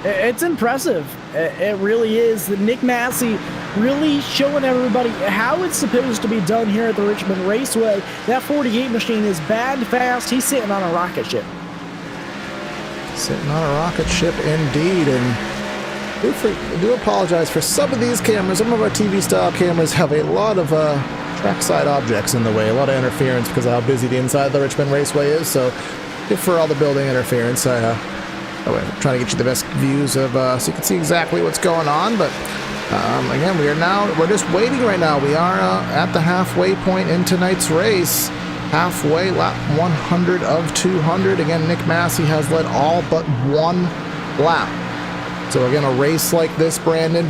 It's impressive. It really is. Nick Massey really showing everybody how it's supposed to be done here at the Richmond Raceway. That 48 machine is bad fast. He's sitting on a rocket ship. Sitting on a rocket ship indeed. And I do apologize for some of these cameras. Some of our TV style cameras have a lot of trackside objects in the way, a lot of interference because of how busy the inside of the Richmond Raceway is. So for all the building interference, I'm trying to get you the best views of so you can see exactly what's going on. But again, we're just waiting right now. We are at the halfway point in tonight's race. Halfway, lap 100 of 200. Again, Nick Massey has led all but one lap. So again, a race like this, Brandon,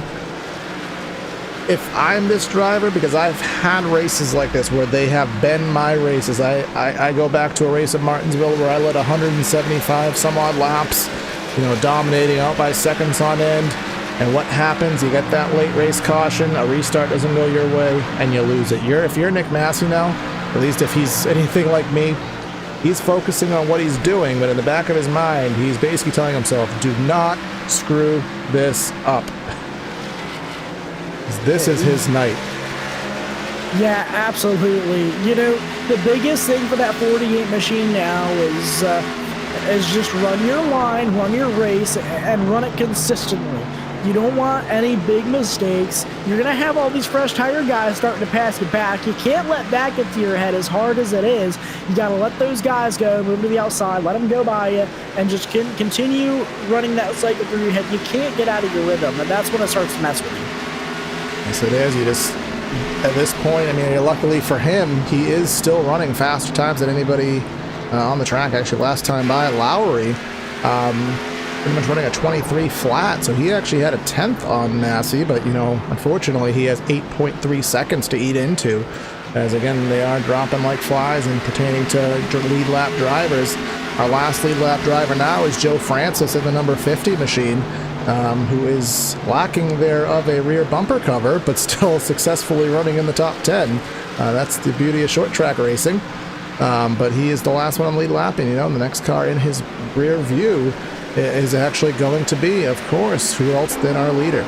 if I'm this driver, because I've had races like this where they have been my races. I go back to a race at Martinsville where I led 175 some odd laps, dominating out by seconds on end. And what happens? You get that late race caution, a restart doesn't go your way, and you lose it. If you're Nick Massey now, at least if he's anything like me, he's focusing on what he's doing, but in the back of his mind, he's basically telling himself, do not screw this up. This is his night. Yeah, absolutely. The biggest thing for that 48 machine now is just run your line, run your race, and run it consistently. You don't want any big mistakes. You're going to have all these fresh tire guys starting to pass you back. You can't let that get to your head as hard as it is. You got to let those guys go, move to the outside, let them go by you, and just continue running that cycle through your head. You can't get out of your rhythm, and that's when it starts to mess with you. Yes, it is. You just, at this point, luckily for him, he is still running faster times than anybody on the track. Actually, last time by, Lowry, pretty much running a 23 flat, so he actually had a 10th on Massey, but unfortunately he has 8.3 seconds to eat into. as again, they are dropping like flies and pertaining to lead lap drivers. Our last lead lap driver now is Joe Francis in the number 50 machine, who is lacking there of a rear bumper cover, but still successfully running in the top 10. That's the beauty of short track racing. But he is the last one on lead lapping. You know, the next car in his rear view is actually going to be, of course, who else than our leader.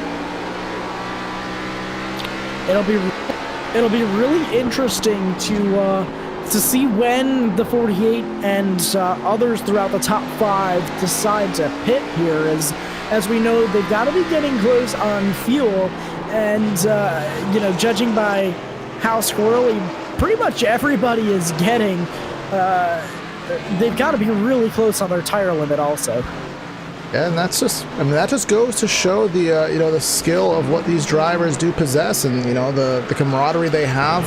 It'll be really interesting to see when the 48 and others throughout the top 5 decide to pit here. As we know, they've got to be getting close on fuel, and you know, judging by how squirrely pretty much everybody is getting, they've got to be really close on their tire limit also. Yeah, and that's just, I mean, that just goes to show the, you know, the skill of what these drivers do possess, and, you know, the camaraderie they have,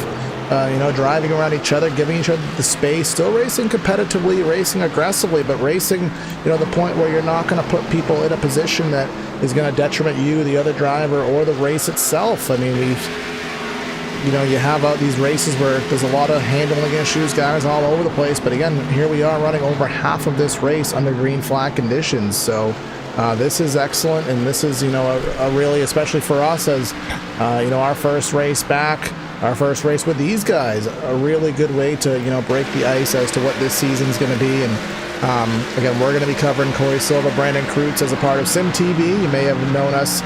you know, driving around each other, giving each other the space, still racing competitively, racing aggressively, but racing, you know, the point where you're not going to put people in a position that is going to detriment you, the other driver, or the race itself. I mean, you know, you have these races where there's a lot of handling issues, guys all over the place. But again, here we are running over half of this race under green flag conditions. So this is excellent, and this is, you know, a really, especially for us as, you know, our first race back, our first race with these guys, a really good way to, you know, break the ice as to what this season's going to be. And again, we're going to be covering Corey Silva, Brandon Kreutz as a part of Sim TV. You may have known us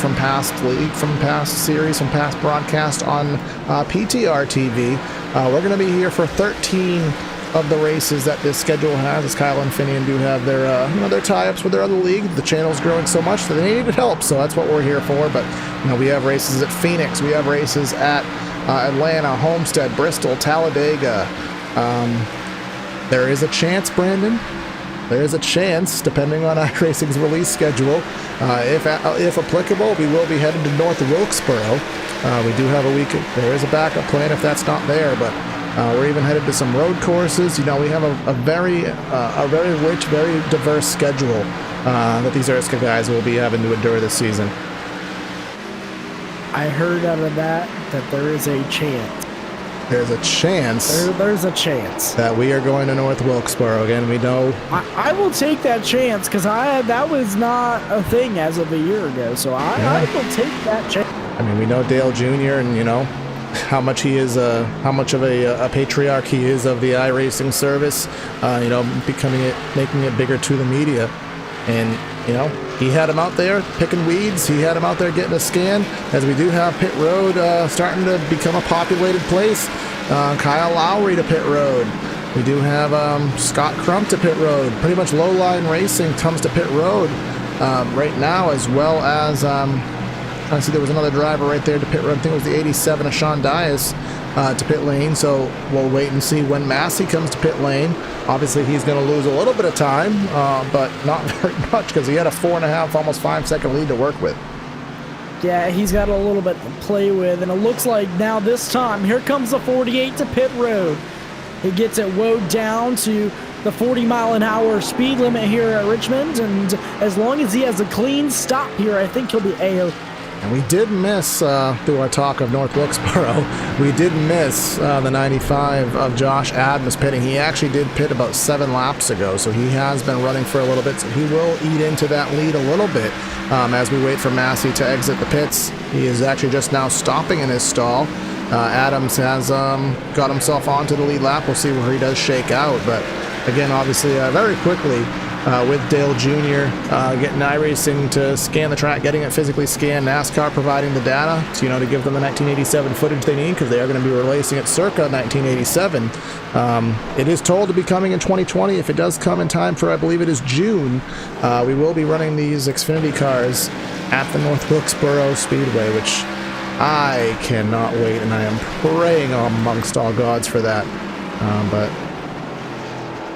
from past league, from past series, from past broadcast on PTR TV. We're going to be here for 13 of the races that this schedule has, as Kyle and Finian do have their, you know, their tie-ups with their other league. The channel's growing so much that they needed help, so that's what we're here for. But, you know, we have races at Phoenix, we have races at Atlanta, Homestead, Bristol, Talladega. There is a chance, Brandon. There is a chance, depending on iRacing's release schedule, if applicable, we will be headed to North Wilkesboro. We do have a week. There is a backup plan if that's not there, but we're even headed to some road courses. You know, we have a very rich, very diverse schedule that these ERSCA guys will be having to endure this season. I heard out of that there is a chance. There's a chance. There's a chance that we are going to North Wilkesboro again. We know. I will take that chance because that was not a thing as of a year ago. So I will take that chance. I mean, we know Dale Jr. and, you know, how much he is, how much of a patriarch he is of the iRacing service. You know, making it bigger to the media, and, you know, he had him out there picking weeds. He had him out there getting a scan, as we do have pit road starting to become a populated place. Kyle Lowry to pit road. We do have Scott Crump to pit road. Pretty much low line racing comes to pit road right now, as well as trying to see, there was another driver right there to pit road. I think it was the 87 of Sean Dias to pit lane. So we'll wait and see when Massey comes to pit lane. Obviously, he's going to lose a little bit of time, but not very much, because he had a 4.5, almost 5-second lead to work with. Yeah, he's got a little bit to play with, and it looks like now this time, here comes the 48 to pit road. He gets it woed down to the 40-mile-an-hour speed limit here at Richmond, and as long as he has a clean stop here, I think he'll be A-OK. And we did miss, through our talk of North Wilkesboro, we did miss the 95 of Josh Adams pitting. He actually did pit about 7 laps ago, so he has been running for a little bit. So he will eat into that lead a little bit as we wait for Massey to exit the pits. He is actually just now stopping in his stall. Adams has got himself onto the lead lap. We'll see where he does shake out. But again, obviously, very quickly, with Dale Jr. Getting iRacing to scan the track, getting it physically scanned, NASCAR providing the data to, you know, to give them the 1987 footage they need, because they are going to be releasing it circa 1987. It is told to be coming in 2020. If it does come in time for, I believe it is June, we will be running these Xfinity cars at the North Wilkesboro Speedway, which I cannot wait, and I am praying amongst all gods for that. But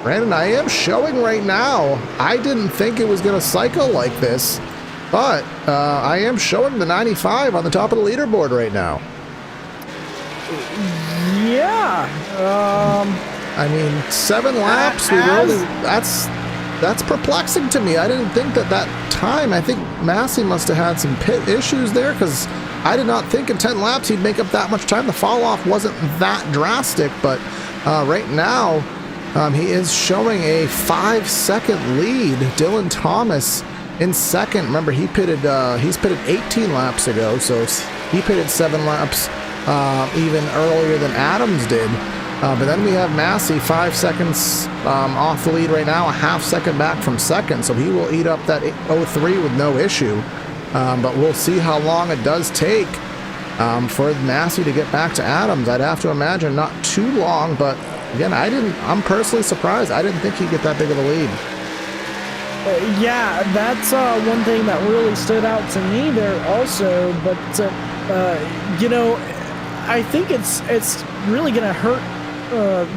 Brandon, I am showing right now. I didn't think it was going to cycle like this, but I am showing the 95 on the top of the leaderboard right now. Yeah. I mean, 7 laps. That's perplexing to me. I didn't think that time. I think Massi must have had some pit issues there, because I did not think in 10 laps he'd make up that much time. The fall off wasn't that drastic, but right now he is showing a 5-second lead. Dylan Thomas in second. Remember, he's pitted 18 laps ago, so he pitted 7 laps even earlier than Adams did. But then we have Massey 5 seconds off the lead right now, a half second back from second, so he will eat up that 03 with no issue. But we'll see how long it does take for Massey to get back to Adams. I'd have to imagine not too long, but again, I'm personally surprised. I didn't think he'd get that big of a lead. Yeah, that's one thing that really stood out to me there also, but you know, I think it's really going to hurt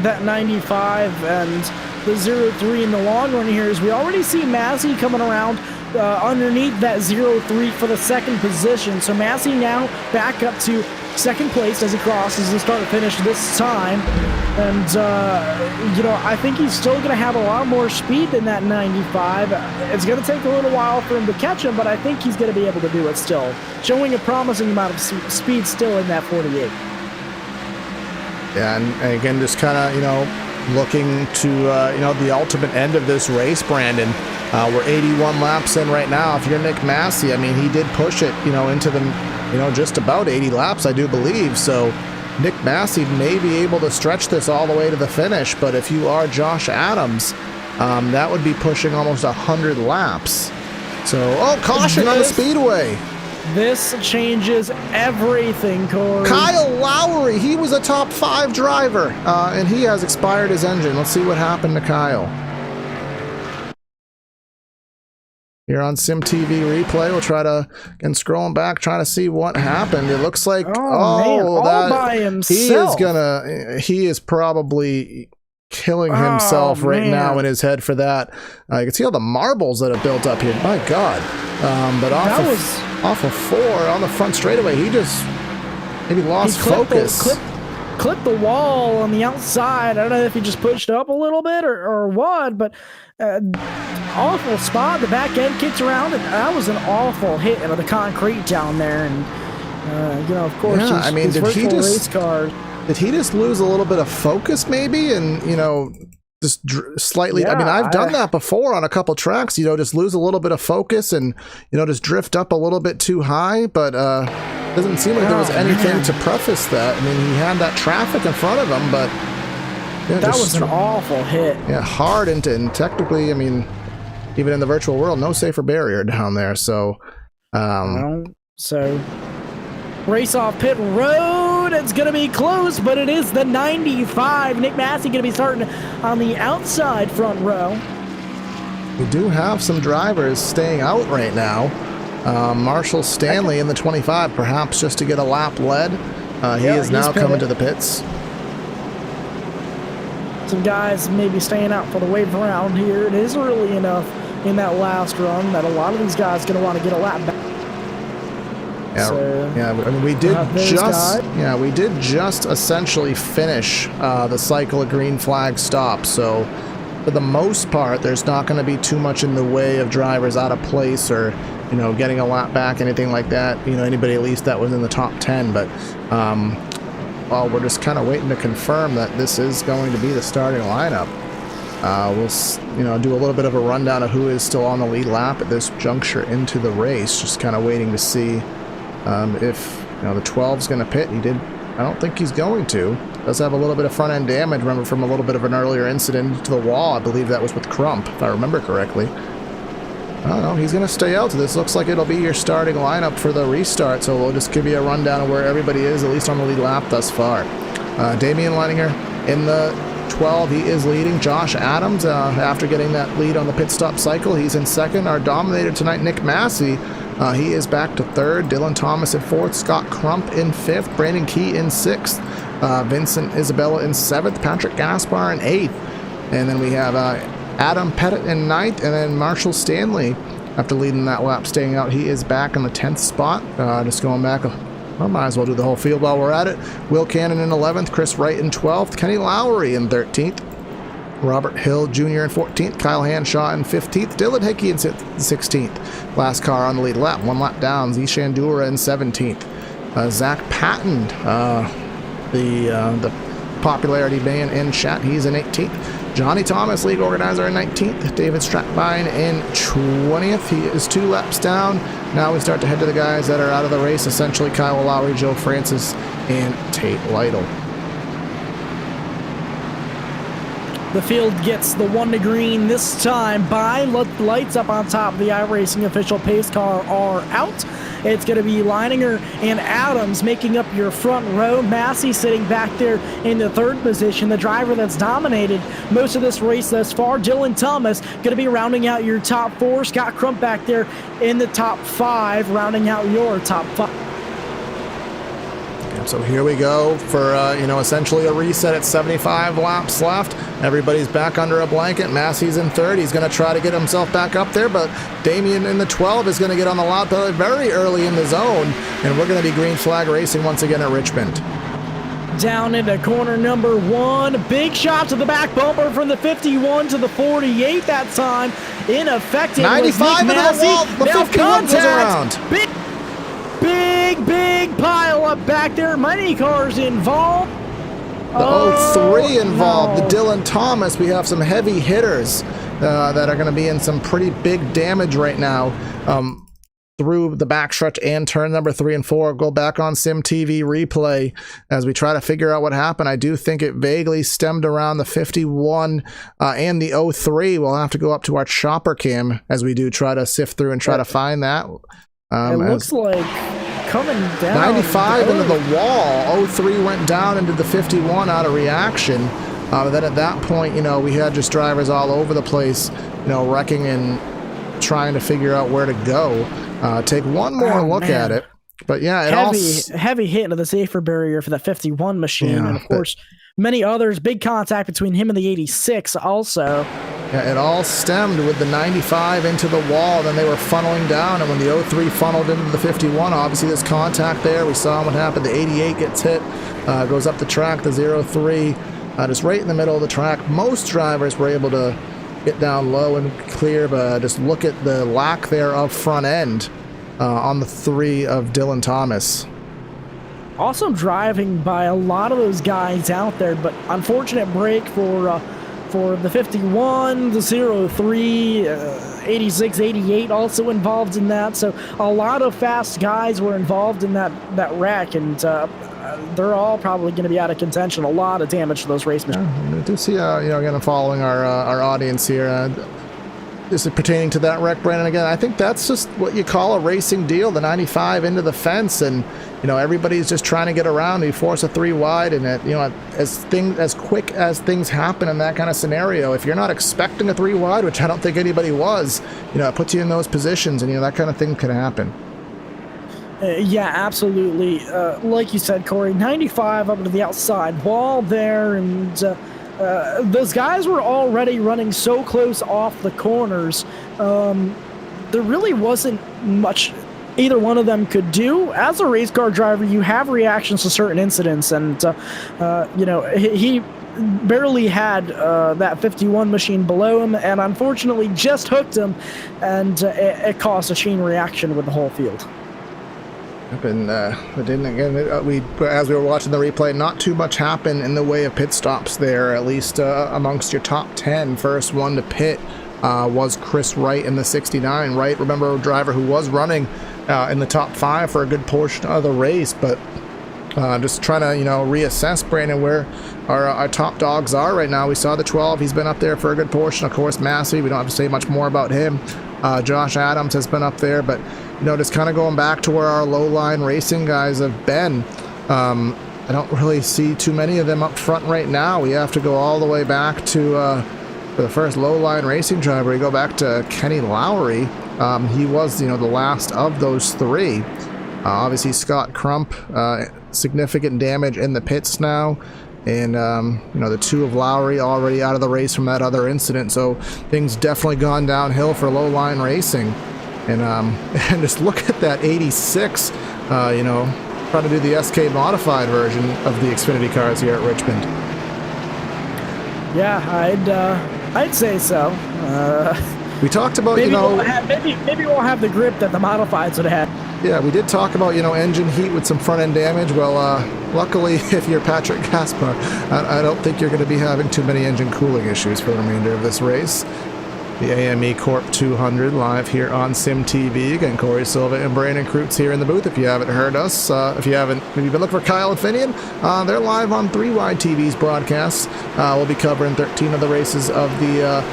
that 95 and the 03 in the long run here, as we already see Massey coming around underneath that 03 for the second position. So Massey now back up to second place as he crosses the start finish this time. And, you know, I think he's still going to have a lot more speed than that 95. It's going to take a little while for him to catch him, but I think he's going to be able to do it still, showing a promising amount of speed still in that 48. Yeah, and again, just kind of, you know, looking to, you know, the ultimate end of this race, Brandon. We're 81 laps in right now. If you're Nick Massey, I mean, he did push it, you know, into the, you know, just about 80 laps, I do believe. So Nick Massey may be able to stretch this all the way to the finish, but if you are Josh Adams, that would be pushing almost 100 laps. So, oh, caution on the speedway. This changes everything, Corey. Kyle Lowry, he was a top 5 driver, and he has expired his engine. Let's see what happened to Kyle. Here on SimTV replay, we'll try to, again, scrolling back, trying to see what happened. It looks like, man, all by himself. He is probably killing himself right now in his head for that. You can see all the marbles that have built up here. My God. But off of 4 on the front straightaway, he just maybe lost focus. Clipped the wall on the outside. I don't know if he just pushed up a little bit or what, but awful spot. The back end kicks around, and that was an awful hit into the concrete down there. And you know, of course, yeah, I mean, did he just lose a little bit of focus, maybe, and you know, just slightly? Yeah, I mean, I've done that before on a couple tracks. You know, just lose a little bit of focus and, you know, just drift up a little bit too high, but doesn't seem like there was anything to preface that. I mean, he had that traffic in front of him, but yeah, that was an awful hit. Yeah, hard and technically, I mean, even in the virtual world, no safer barrier down there. So, race off pit road. It's going to be close, but it is the 95. Nick Massey going to be starting on the outside front row. We do have some drivers staying out right now. Marshal Stanley in the 25, perhaps just to get a lap led. He is now coming to the pits. Some guys maybe staying out for the wave around here. It is early enough in that last run that a lot of these guys are going to want to get a lap back. Yeah, so, yeah. I mean, we did just essentially finish the cycle of green flag stop. So, for the most part, there's not going to be too much in the way of drivers out of place or, you know, getting a lap back, anything like that. You know, anybody at least that was in the top 10. But well, we're just kind of waiting to confirm that this is going to be the starting lineup. We'll, you know, do a little bit of a rundown of who is still on the lead lap at this juncture into the race. Just kind of waiting to see if, you know, the 12's going to pit. I don't think he's going to. Does have a little bit of front end damage, remember, from a little bit of an earlier incident to the wall. I believe that was with Crump, if I remember correctly. I don't know, he's going to stay out. This looks like it'll be your starting lineup for the restart, so we'll just give you a rundown of where everybody is, at least on the lead lap thus far. Damien Leininger in the 12, he is leading. Josh Adams, after getting that lead on the pit stop cycle, he's in second. Our dominator tonight, Nick Massey, he is back to third. Dylan Thomas in fourth. Scott Crump in fifth. Brandon Key in sixth. Vincent Isabella in seventh. Patrick Gaspar in eighth. And then we have Adam Pettit in ninth. And then Marshal Stanley, after leading that lap, staying out. He is back in the 10th spot. Just going back. I might as well do the whole field while we're at it. Will Cannon in 11th. Chris Wright in 12th. Kenny Lowry in 13th. Robert Hill Jr. in 14th, Kyle Hanshaw in 15th, Dylan Hickey in 16th. Last car on the lead lap, one lap down, Zishandura in 17th. Zach Patton, the popularity man in chat, he's in 18th. Johnny Thomas, league organizer, in 19th. David Stratbine in 20th. He is 2 laps down. Now we start to head to the guys that are out of the race, essentially Kyle Lowry, Joe Francis, and Tate Lytle. The field gets the 1 to green this time by lights up on top of the iRacing official pace car are out. It's going to be Leininger and Adams making up your front row. Massey sitting back there in the 3rd position, the driver that's dominated most of this race thus far. Dylan Thomas going to be rounding out your top 4. Scott Crump back there in the top 5, rounding out your top 5. So here we go for, essentially a reset at 75 laps left. Everybody's back under a blanket. Massey's in 3rd. He's going to try to get himself back up there, but Damien in the 12 is going to get on the loud pedal very early in the zone, and we're going to be green flag racing once again at Richmond. Down into corner number 1. Big shot to the back bumper from the 51 to the 48 that time. Ineffective. 95 into the wall. The 51 goes around. Big pile up back there. Many cars involved. The 03 involved. No. The Dylan Thomas. We have some heavy hitters that are going to be in some pretty big damage right now through the backstretch and turn number 3 and 4. Go back on Sim TV replay as we try to figure out what happened. I do think it vaguely stemmed around the 51 and the 03. We'll have to go up to our chopper cam as we do try to sift through and try to find that. It looks like coming down. 95 into the wall. 03 went down into the 51 out of reaction. Then at that point, we had just drivers all over the place, wrecking and trying to figure out where to go. Take one more look at it. But yeah, heavy hit into the safer barrier for the 51 machine, and of course many others. Big contact between him and the 86 also. Yeah, it all stemmed with the 95 into the wall, then they were funneling down, and when the 03 funneled into the 51, obviously there's contact there. We saw what happened. The 88 gets hit, goes up the track. The 03 just right in the middle of the track. Most drivers were able to get down low and clear, but just look at the lack there of front end on the 3 of Dylan Thomas. Awesome driving by a lot of those guys out there, but unfortunate break for the 51, the 03, 86, 88 also involved in that. So a lot of fast guys were involved in that wreck, and they're all probably going to be out of contention. A lot of damage to those race machines. Yeah, I do see, again, following our audience here. This is pertaining to that wreck, Brennan. Again, I think that's just what you call a racing deal. The 95 into the fence, and everybody's just trying to get around. You force a 3 wide, and as quick as things happen in that kind of scenario, if you're not expecting a 3 wide, which I don't think anybody was, it puts you in those positions, and that kind of thing can happen. Yeah, absolutely. Like you said, Corey, 95 up to the outside wall there, and those guys were already running so close off the corners. There really wasn't much either one of them could do. As a race car driver, you have reactions to certain incidents, and he barely had that 51 machine below him, and unfortunately just hooked him, and it caused a chain reaction with the whole field. And as we were watching the replay, not too much happened in the way of pit stops there, at least amongst your top 10. First one to pit was Chris Wright in the 69. Wright, remember, a driver who was running in the top 5 for a good portion of the race, but just trying to reassess, Brandon, where our top dogs are right now. We saw the 12. He's been up there for a good portion. Of course, Massey, we don't have to say much more about him. Josh Adams has been up there, but just kind of going back to where our low line racing guys have been. I don't really see too many of them up front right now. We have to go all the way back to for the first low line racing driver. We go back to Kenny Lowry. He was the last of those 3. Obviously Scott Crump, significant damage in the pits now, and the 2 of Lowry already out of the race from that other incident, so things definitely gone downhill for low line racing. And just look at that 86, trying to do the SK modified version of the Xfinity cars here at Richmond. Yeah, I'd say so. We talked about, maybe we'll have the grip that the modifieds would have had. Yeah, we did talk about, engine heat with some front-end damage. Well, luckily, if you're Patrick Gaspar, I don't think you're going to be having too many engine cooling issues for the remainder of this race. The AME Corp 200 live here on Sim TV. Again, Corey Silva and Brandon Kreutz here in the booth. If you haven't heard us, if you've been looking for Kyle and Finian, they're live on 3Y TV's broadcasts. We'll be covering 13 of the races of the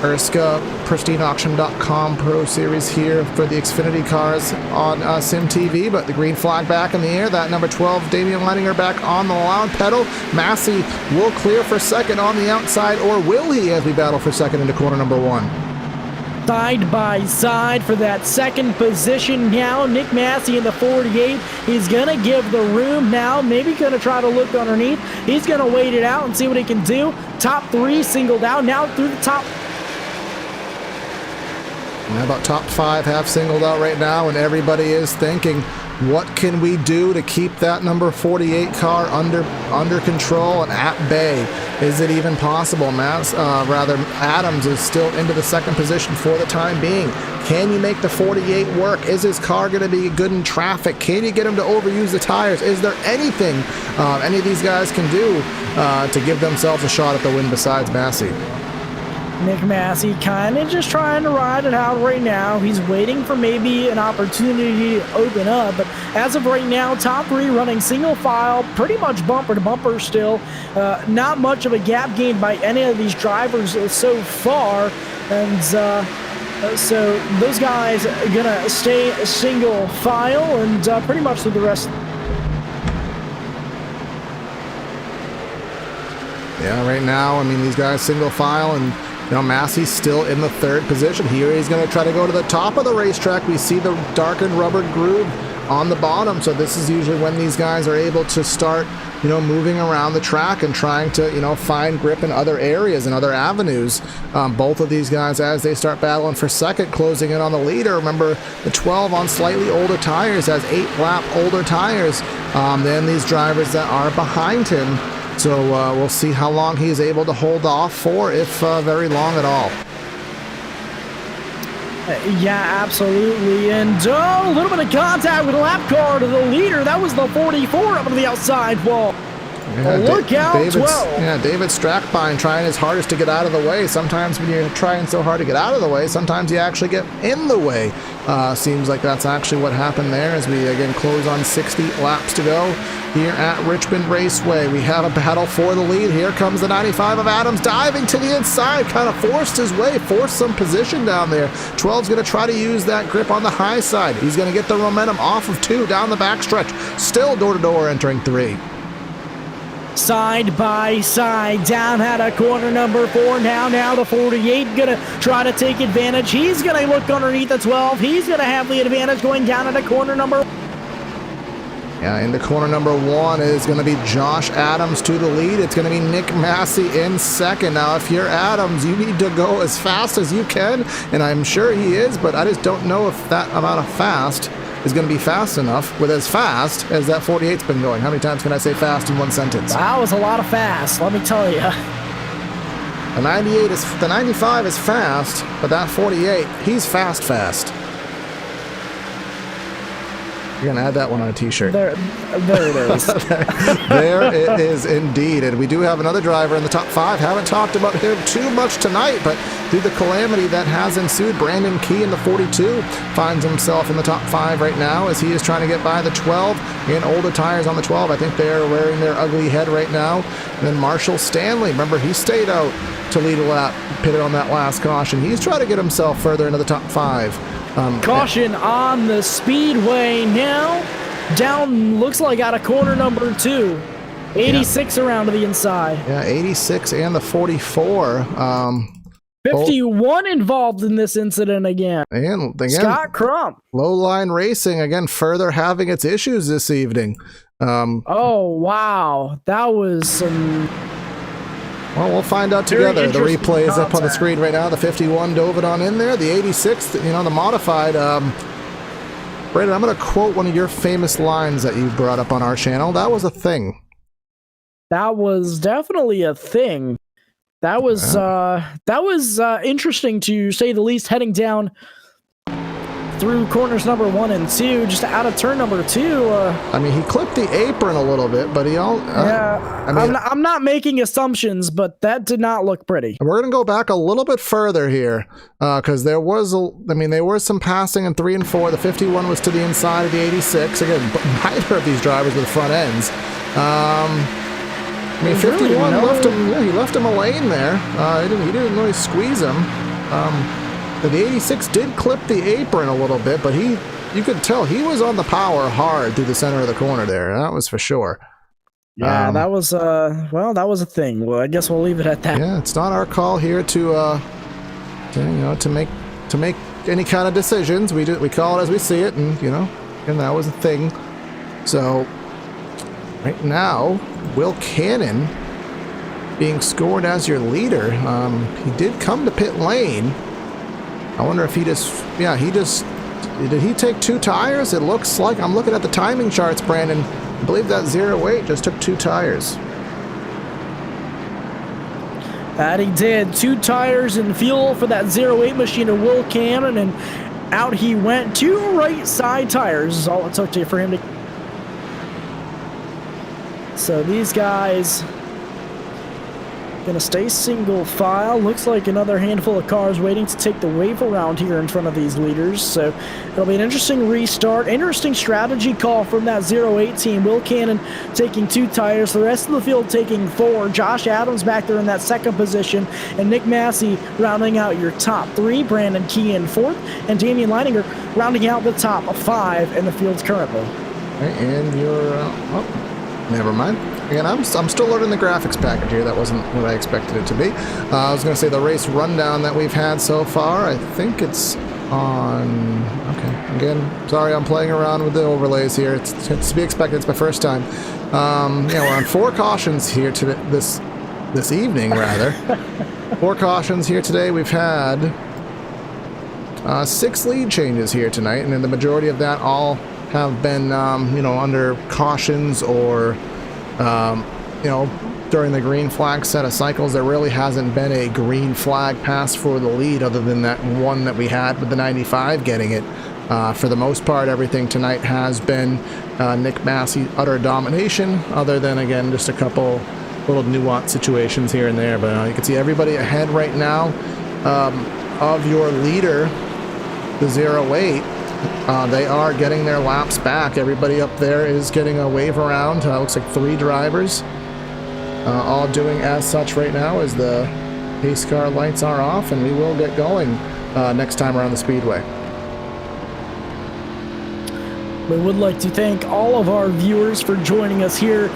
ERSCA PristineAuction.com Pro Series here for the Xfinity cars on Sim TV. But the green flag back in the air. That number 12, Damien Leininger back on the loud pedal. Massi will clear for second on the outside, or will he, as we battle for second into corner number 1? Side by side for that second position now. Nick Massi in the 48. He's going to give the room now. Maybe going to try to look underneath. He's going to wait it out and see what he can do. Top 3 singled out. Now through the top. How about top 5 have singled out right now, and everybody is thinking, what can we do to keep that number 48 car under control and at bay? Is it even possible? Adams is still into the second position for the time being. Can you make the 48 work? Is his car going to be good in traffic? Can you get him to overuse the tires? Is there anything any of these guys can do to give themselves a shot at the win besides Massey? Nick Massi kind of just trying to ride it out right now. He's waiting for maybe an opportunity to open up. But as of right now, top 3 running single file, pretty much bumper to bumper still. Not much of a gap gained by any of these drivers so far. And so those guys are going to stay single file and pretty much through the rest. Yeah, right now, these guys single file, and Massey's still in the 3rd position. Here he's going to try to go to the top of the racetrack. We see the darkened rubber groove on the bottom, so this is usually when these guys are able to start, moving around the track and trying to, find grip in other areas and other avenues. Both of these guys, as they start battling for second, closing in on the leader. Remember, the 12 on slightly older tires has 8-lap older tires than these drivers that are behind him. So we'll see how long he's able to hold off for, if very long at all. Yeah, absolutely. And a little bit of contact with the lap car to the leader. That was the 44 up to the outside wall. Yeah, look out, 12. Yeah, David Strackbine trying his hardest to get out of the way. Sometimes when you're trying so hard to get out of the way, sometimes you actually get in the way. Seems like that's actually what happened there as we again close on 60 laps to go here at Richmond Raceway. We have a battle for the lead. Here comes the 95 of Adams diving to the inside, kind of forced his way, forced some position down there. 12's going to try to use that grip on the high side. He's going to get the momentum off of 2 down the backstretch. Still door-to-door entering 3. Side by side, down at a corner number 4. Now the 48 gonna try to take advantage. He's gonna look underneath the 12. He's gonna have the advantage going down at a corner number. Yeah, into corner number 1 is going to be Josh Adams to the lead. It's going to be Nick Massey in second. Now, if you're Adams, you need to go as fast as you can, and I'm sure he is, but I just don't know if that amount of fast is going to be fast enough with as fast as that 48's been going. How many times can I say fast in one sentence? That was a lot of fast, let me tell you. The 95 is fast, but that 48, he's fast. You're going to add that one on a t-shirt. There it is. There it is indeed. And we do have another driver in the top 5. Haven't talked about him too much tonight, but through the calamity that has ensued, Brandon Key in the 42 finds himself in the top 5 right now as he is trying to get by the 12 and older tires on the 12. I think they're wearing their ugly head right now. And then Marshal Stanley, remember, he stayed out to lead a lap, pitted on that last caution. He's trying to get himself further into the top 5. Caution on the speedway now. Down, looks like out of corner number 2. 86 around to the inside. Yeah, 86 and the 44. 51 involved in this incident again. And again, Scott Crump. Low line racing, again, further having its issues this evening. Oh, wow. That was some... Well, we'll find out together. The replay is up on the screen right now. The 51 dove it on in there. The 86, the modified. Brandon, I'm going to quote one of your famous lines that you brought up on our channel. That was a thing. That was definitely a thing. That was interesting to say the least, heading down through corners number 1 and 2, just out of turn number 2. I mean, he clipped the apron a little bit, but I'm not making assumptions, but that did not look pretty. We're going to go back a little bit further here, because there was some passing in 3 and 4. The 51 was to the inside of the 86. Again, neither of these drivers with front ends. I mean, 51 left him. Yeah, he left him a lane there. He didn't really squeeze him. The 86 did clip the apron a little bit, but you could tell he was on the power hard through the center of the corner there. That was for sure. Yeah, that was that was a thing. Well, I guess we'll leave it at that. Yeah, it's not our call here to make any kind of decisions. We call it as we see it, and and that was a thing. So right now, Will Cannon being scored as your leader. He did come to pit lane. I wonder if did he take 2 tires? It looks like, I'm looking at the timing charts, Brandon. I believe that 08 just took 2 tires. That he did. 2 tires and fuel for that 08 machine of Will Cannon, and out he went. 2 right side tires is all it took for him to. So these guys gonna stay single file. Looks like another handful of cars waiting to take the wave around here in front of these leaders. So it'll be an interesting restart. Interesting strategy call from that 08 team. Will Cannon taking 2 tires. The rest of the field taking 4. Josh Adams back there in that 2nd position. And Nick Massey rounding out your top 3. Brandon Key in 4th. And Damien Leininger rounding out the top 5 in the fields currently. Okay, and you're... never mind. Again, I'm still loading the graphics package here. That wasn't what I expected it to be. I was going to say the race rundown that we've had so far. I think it's on... Okay. Again, sorry, I'm playing around with the overlays here. It's to be expected. It's my first time. We're on 4 cautions here this evening, rather. 4 cautions here today. We've had 6 lead changes here tonight, and then the majority of that all have been, under cautions or, during the green flag set of cycles. There really hasn't been a green flag pass for the lead other than that one that we had with the 95 getting it. For the most part, everything tonight has been Nick Massey utter domination, other than, again, just a couple little nuanced situations here and there. But you can see everybody ahead right now of your leader, the 08. They are getting their laps back. Everybody up there is getting a wave around. Looks like 3 drivers all doing as such right now as the pace car lights are off, and we will get going next time around the speedway. We would like to thank all of our viewers for joining us here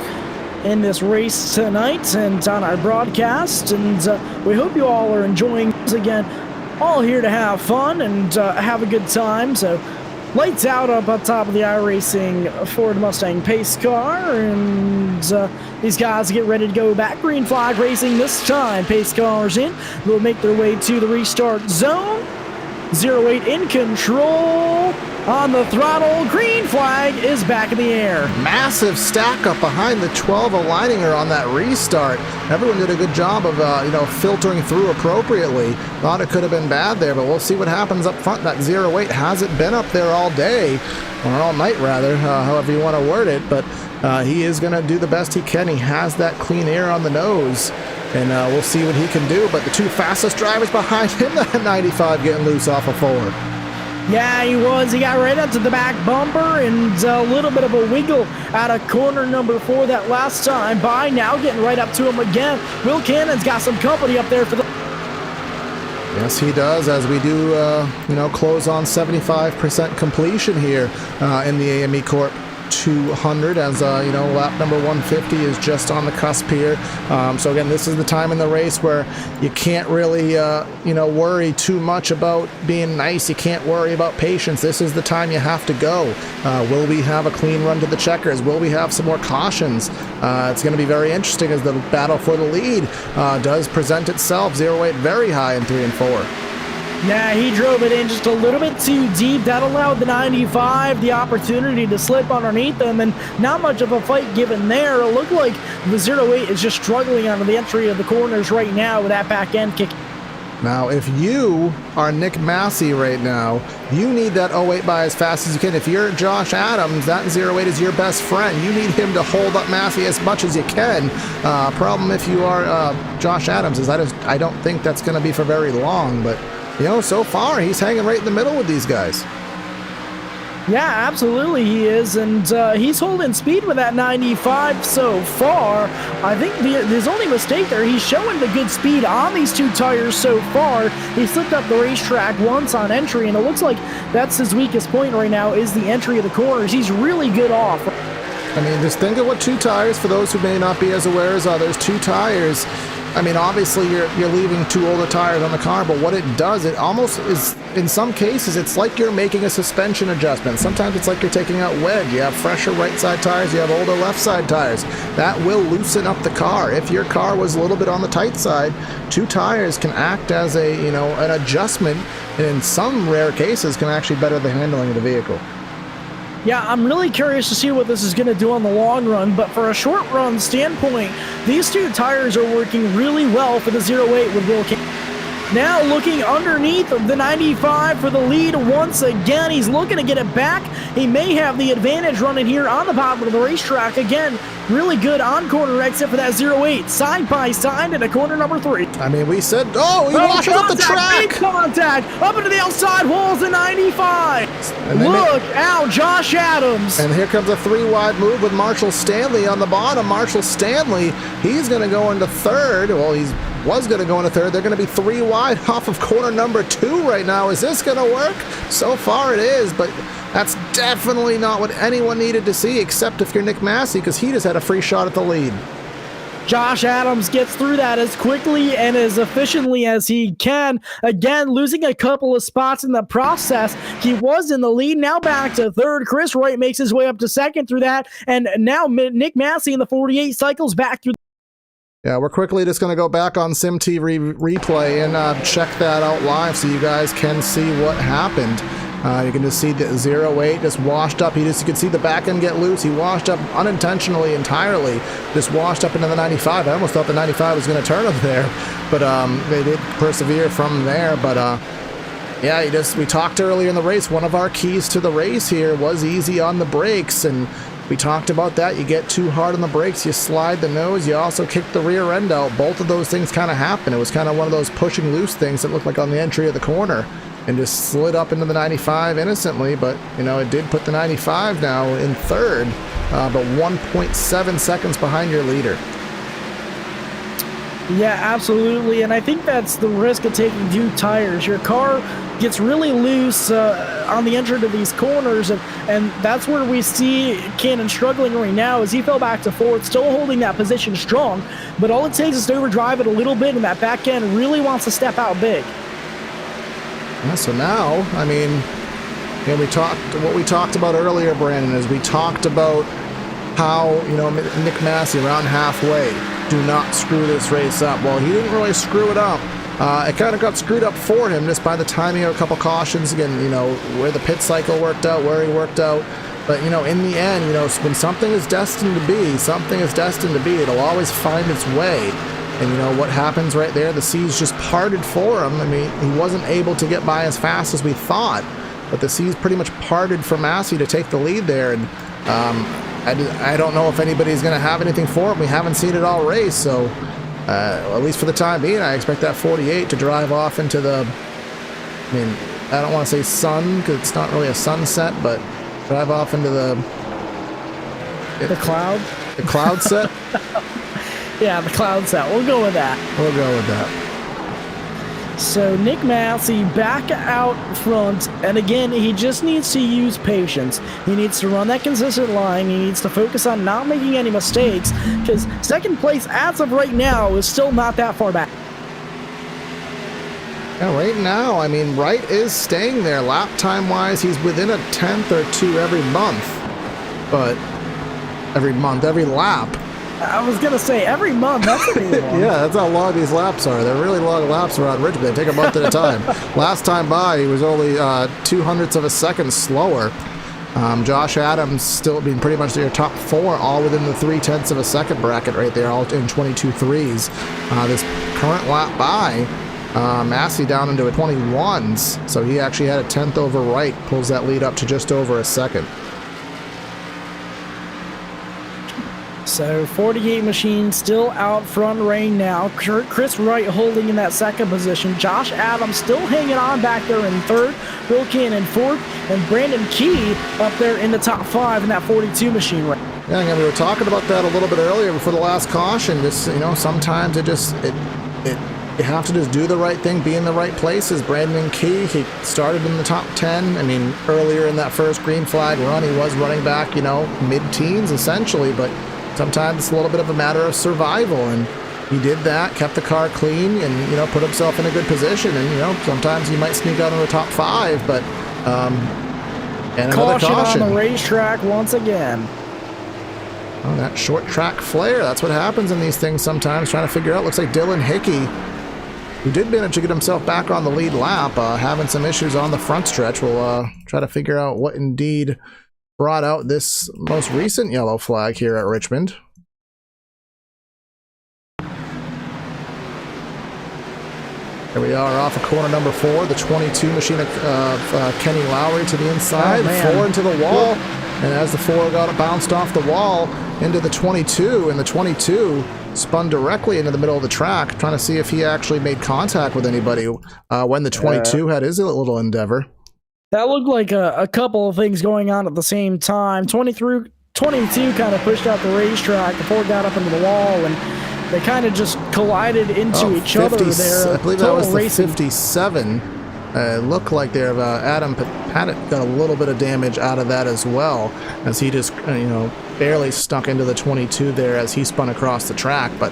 in this race tonight and on our broadcast, and we hope you all are enjoying this. Again, all here to have fun and have a good time. So lights out up on top of the iRacing Ford Mustang pace car, and these guys get ready to go back. Green flag racing this time. Pace cars in. They'll make their way to the restart zone. 08 in control on the throttle. Green flag is back in the air. Massive stack up behind the 12 aligning her on that restart. Everyone did a good job of filtering through appropriately. Thought it could have been bad there, but we'll see what happens up front. That 08 hasn't been up there all day, or all night rather, however you want to word it, but he is going to do the best he can. He has that clean air on the nose, and we'll see what he can do. But the 2 fastest drivers behind him, that 95 getting loose off of 4. Yeah, he was. He got right up to the back bumper and a little bit of a wiggle out of corner number 4 that last time by. Now getting right up to him again. Will Cannon's got some company up there for the... Yes, he does, as we do, close on 75% completion here in the AME Corp 200, as lap number 150 is just on the cusp here. So again, this is the time in the race where you can't really worry too much about being nice. You can't worry about patience. This is the time you have to go. Will we have a clean run to the checkers? Will we have some more cautions? It's going to be very interesting as the battle for the lead does present itself. 08 very high in 3 and 4. Yeah, he drove it in just a little bit too deep. That allowed the 95 the opportunity to slip underneath them, and not much of a fight given there. It looked like the 08 is just struggling on the entry of the corners right now with that back end kick. Now, if you are Nick Massey right now, you need that 08 by as fast as you can. If you're Josh Adams, that 08 is your best friend. You need him to hold up Massey as much as you can. Problem if you are Josh Adams is I don't think that's going to be for very long. But, you know, so far he's hanging right in the middle with these guys. Yeah, absolutely he is, and he's holding speed with that 95 so far. I think his only mistake there, he's showing the good speed on these two tires so far. He slipped up the racetrack once on entry, and it looks like that's his weakest point right now is the entry of the corners. He's really good off. I mean, just think of what two tires, for those who may not be as aware as others, two tires. I mean, obviously you're leaving two older tires on the car, but what it does, it almost is, in some cases, it's like you're making a suspension adjustment. Sometimes it's like you're taking out wedge. You have fresher right side tires, you have older left side tires. That will loosen up the car. If your car was a little bit on the tight side, two tires can act as a, you know, an adjustment, and in some rare cases can actually better the handling of the vehicle. Yeah, I'm really curious to see what this is going to do on the long run, but for a short run standpoint, these two tires are working really well for the 08 with Will King. Now looking underneath the 95 for the lead once again. He's looking to get it back. He may have the advantage running here on the bottom of the racetrack. Again, really good on-corner exit for that 08. Side by side into corner number 3. I mean, we said, oh, he washes up the track. Big contact up into the outside walls of 95. Look out, Josh Adams. And here comes a 3-wide move with Marshal Stanley on the bottom. Marshal Stanley, he's going to go into third. Well, he was going to go into third. They're going to be 3 wide off of corner number 2 right now. Is this going to work? So far it is, but that's definitely not what anyone needed to see, except if you're Nick Massey, because he just had a free shot at the lead. Josh Adams gets through that as quickly and as efficiently as he can. Again, losing a couple of spots in the process. He was in the lead, now back to third. Chris Wright makes his way up to second through that, and now Nick Massey in the 48 cycles back through. Yeah, we're quickly just going to go back on SimTV replay and check that out live so you guys can see what happened. You can just see the 08 just washed up. You can see the back end get loose. He washed up unintentionally entirely, just washed up into the 95. I almost thought the 95 was going to turn him there, but they did persevere from there. But yeah, we talked earlier in the race, one of our keys to the race here was easy on the brakes, and we talked about that. You get too hard on the brakes, you slide the nose, you also kick the rear end out. Both of those things kind of happened. It was kind of one of those pushing loose things that looked like on the entry of the corner, and just slid up into the 95 innocently, but you know, it did put the 95 now in third, but 1.7 seconds behind your leader. Yeah, absolutely, and I think that's the risk of taking two tires. Your car gets really loose on the entry to these corners, and that's where we see Cannon struggling right now as he fell back to fourth, still holding that position strong, but all it takes is to overdrive it a little bit, and that back end really wants to step out big. Yeah, so now, I mean, you know, what we talked about earlier, Brandon, is we talked about how, you know, Nick Massey around halfway, do not screw this race up. Well, he didn't really screw it up. It kind of got screwed up for him just by the timing of a couple cautions. Again, you know, where the pit cycle worked out, where he worked out. But, you know, in the end, you know, when something is destined to be, something is destined to be. It'll always find its way. And, you know, what happens right there, the seas just parted for him. I mean, he wasn't able to get by as fast as we thought, but the seas pretty much parted for Massey to take the lead there. And I don't know if anybody's going to have anything for him. We haven't seen it all race, so at least for the time being, I expect that 48 to drive off into the, I mean, I don't want to say sun, because it's not really a sunset, but drive off into the cloud? The cloud set? Yeah, the cloud set. We'll go with that. We'll go with that. So Nick Massey back out front, and again, he just needs to use patience. He needs to run that consistent line. He needs to focus on not making any mistakes, because second place as of right now is still not that far back. Yeah, right now, I mean, Wright is staying there. Lap time-wise, he's within a tenth or two every month. But every lap. I was going to say, every month, that's a really long. Yeah, that's how long these laps are. They're really long laps around Richmond. They take a month at a time. Last time by, he was only 0.02 of a second slower. Josh Adams still being pretty much your top 4, all within the 0.3 of a second bracket right there, all in 22.3s. This current lap by, Massi down into a 21s, so he actually had a 10th over right, pulls that lead up to just over a second. So 48 Machine still out front right now. Chris Wright holding in that second position. Josh Adams still hanging on back there in third. Will Cannon fourth. And Brandon Key up there in the top 5 in that 42 Machine right. Yeah, again, we were talking about that a little bit earlier before the last caution. Just, you know, sometimes you have to just do the right thing, be in the right places. Brandon Key, he started in the top 10. I mean, earlier in that first green flag run, he was running back, you know, mid-teens essentially, but sometimes it's a little bit of a matter of survival, and he did that, kept the car clean, and, you know, put himself in a good position. And, you know, sometimes he might sneak out in the top 5, but and another caution on the racetrack once again. Oh, that short track flare, that's what happens in these things sometimes, trying to figure out. Looks like Dylan Hickey, who did manage to get himself back on the lead lap, having some issues on the front stretch. We'll try to figure out what indeed brought out this most recent yellow flag here at Richmond. Here we are off of corner number 4, the 22 machine of Kenny Lowry to the inside, 4 into the wall, and as the 4 got bounced off the wall into the 22, and the 22 spun directly into the middle of the track, trying to see if he actually made contact with anybody when the 22 had his little endeavor. That looked like a couple of things going on at the same time. 22 kind of pushed out the racetrack. The 4 got up into the wall, and they kind of just collided into each other there. I believe that was the 57. It looked like there, Adam Paddock got a little bit of damage out of that as well, as he just, you know, barely stuck into the 22 there as he spun across the track. But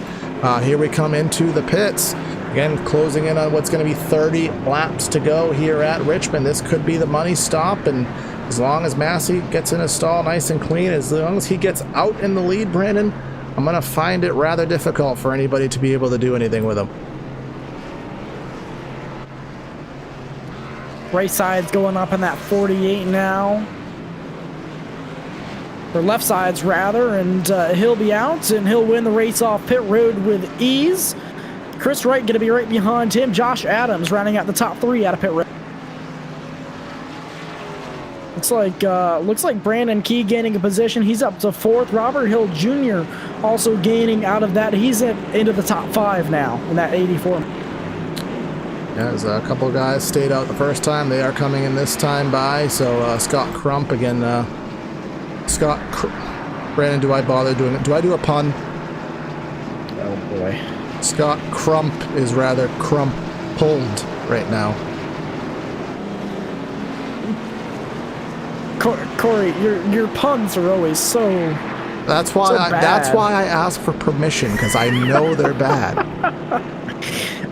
here we come into the pits. Again, closing in on what's going to be 30 laps to go here at Richmond. This could be the money stop, and as long as Massey gets in his stall nice and clean, as long as he gets out in the lead, Brandon, I'm going to find it rather difficult for anybody to be able to do anything with him. Right side's going up in that 48 now. Or left side's rather, and he'll be out, and he'll win the race off pit road with ease. Chris Wright going to be right behind him. Josh Adams rounding out the top 3 out of pit road. Looks like Brandon Key gaining a position. He's up to 4th. Robert Hill Jr. also gaining out of that. He's into the top 5 now in that 84. Yeah, as a couple guys stayed out the first time, they are coming in this time by. So Scott Crump again. Brandon, do I bother doing it? Do I do a pun? Oh boy. Scott Crump is rather crumpled right now. Corey, your puns are always so. That's why. That's why I ask for permission, because I know they're bad.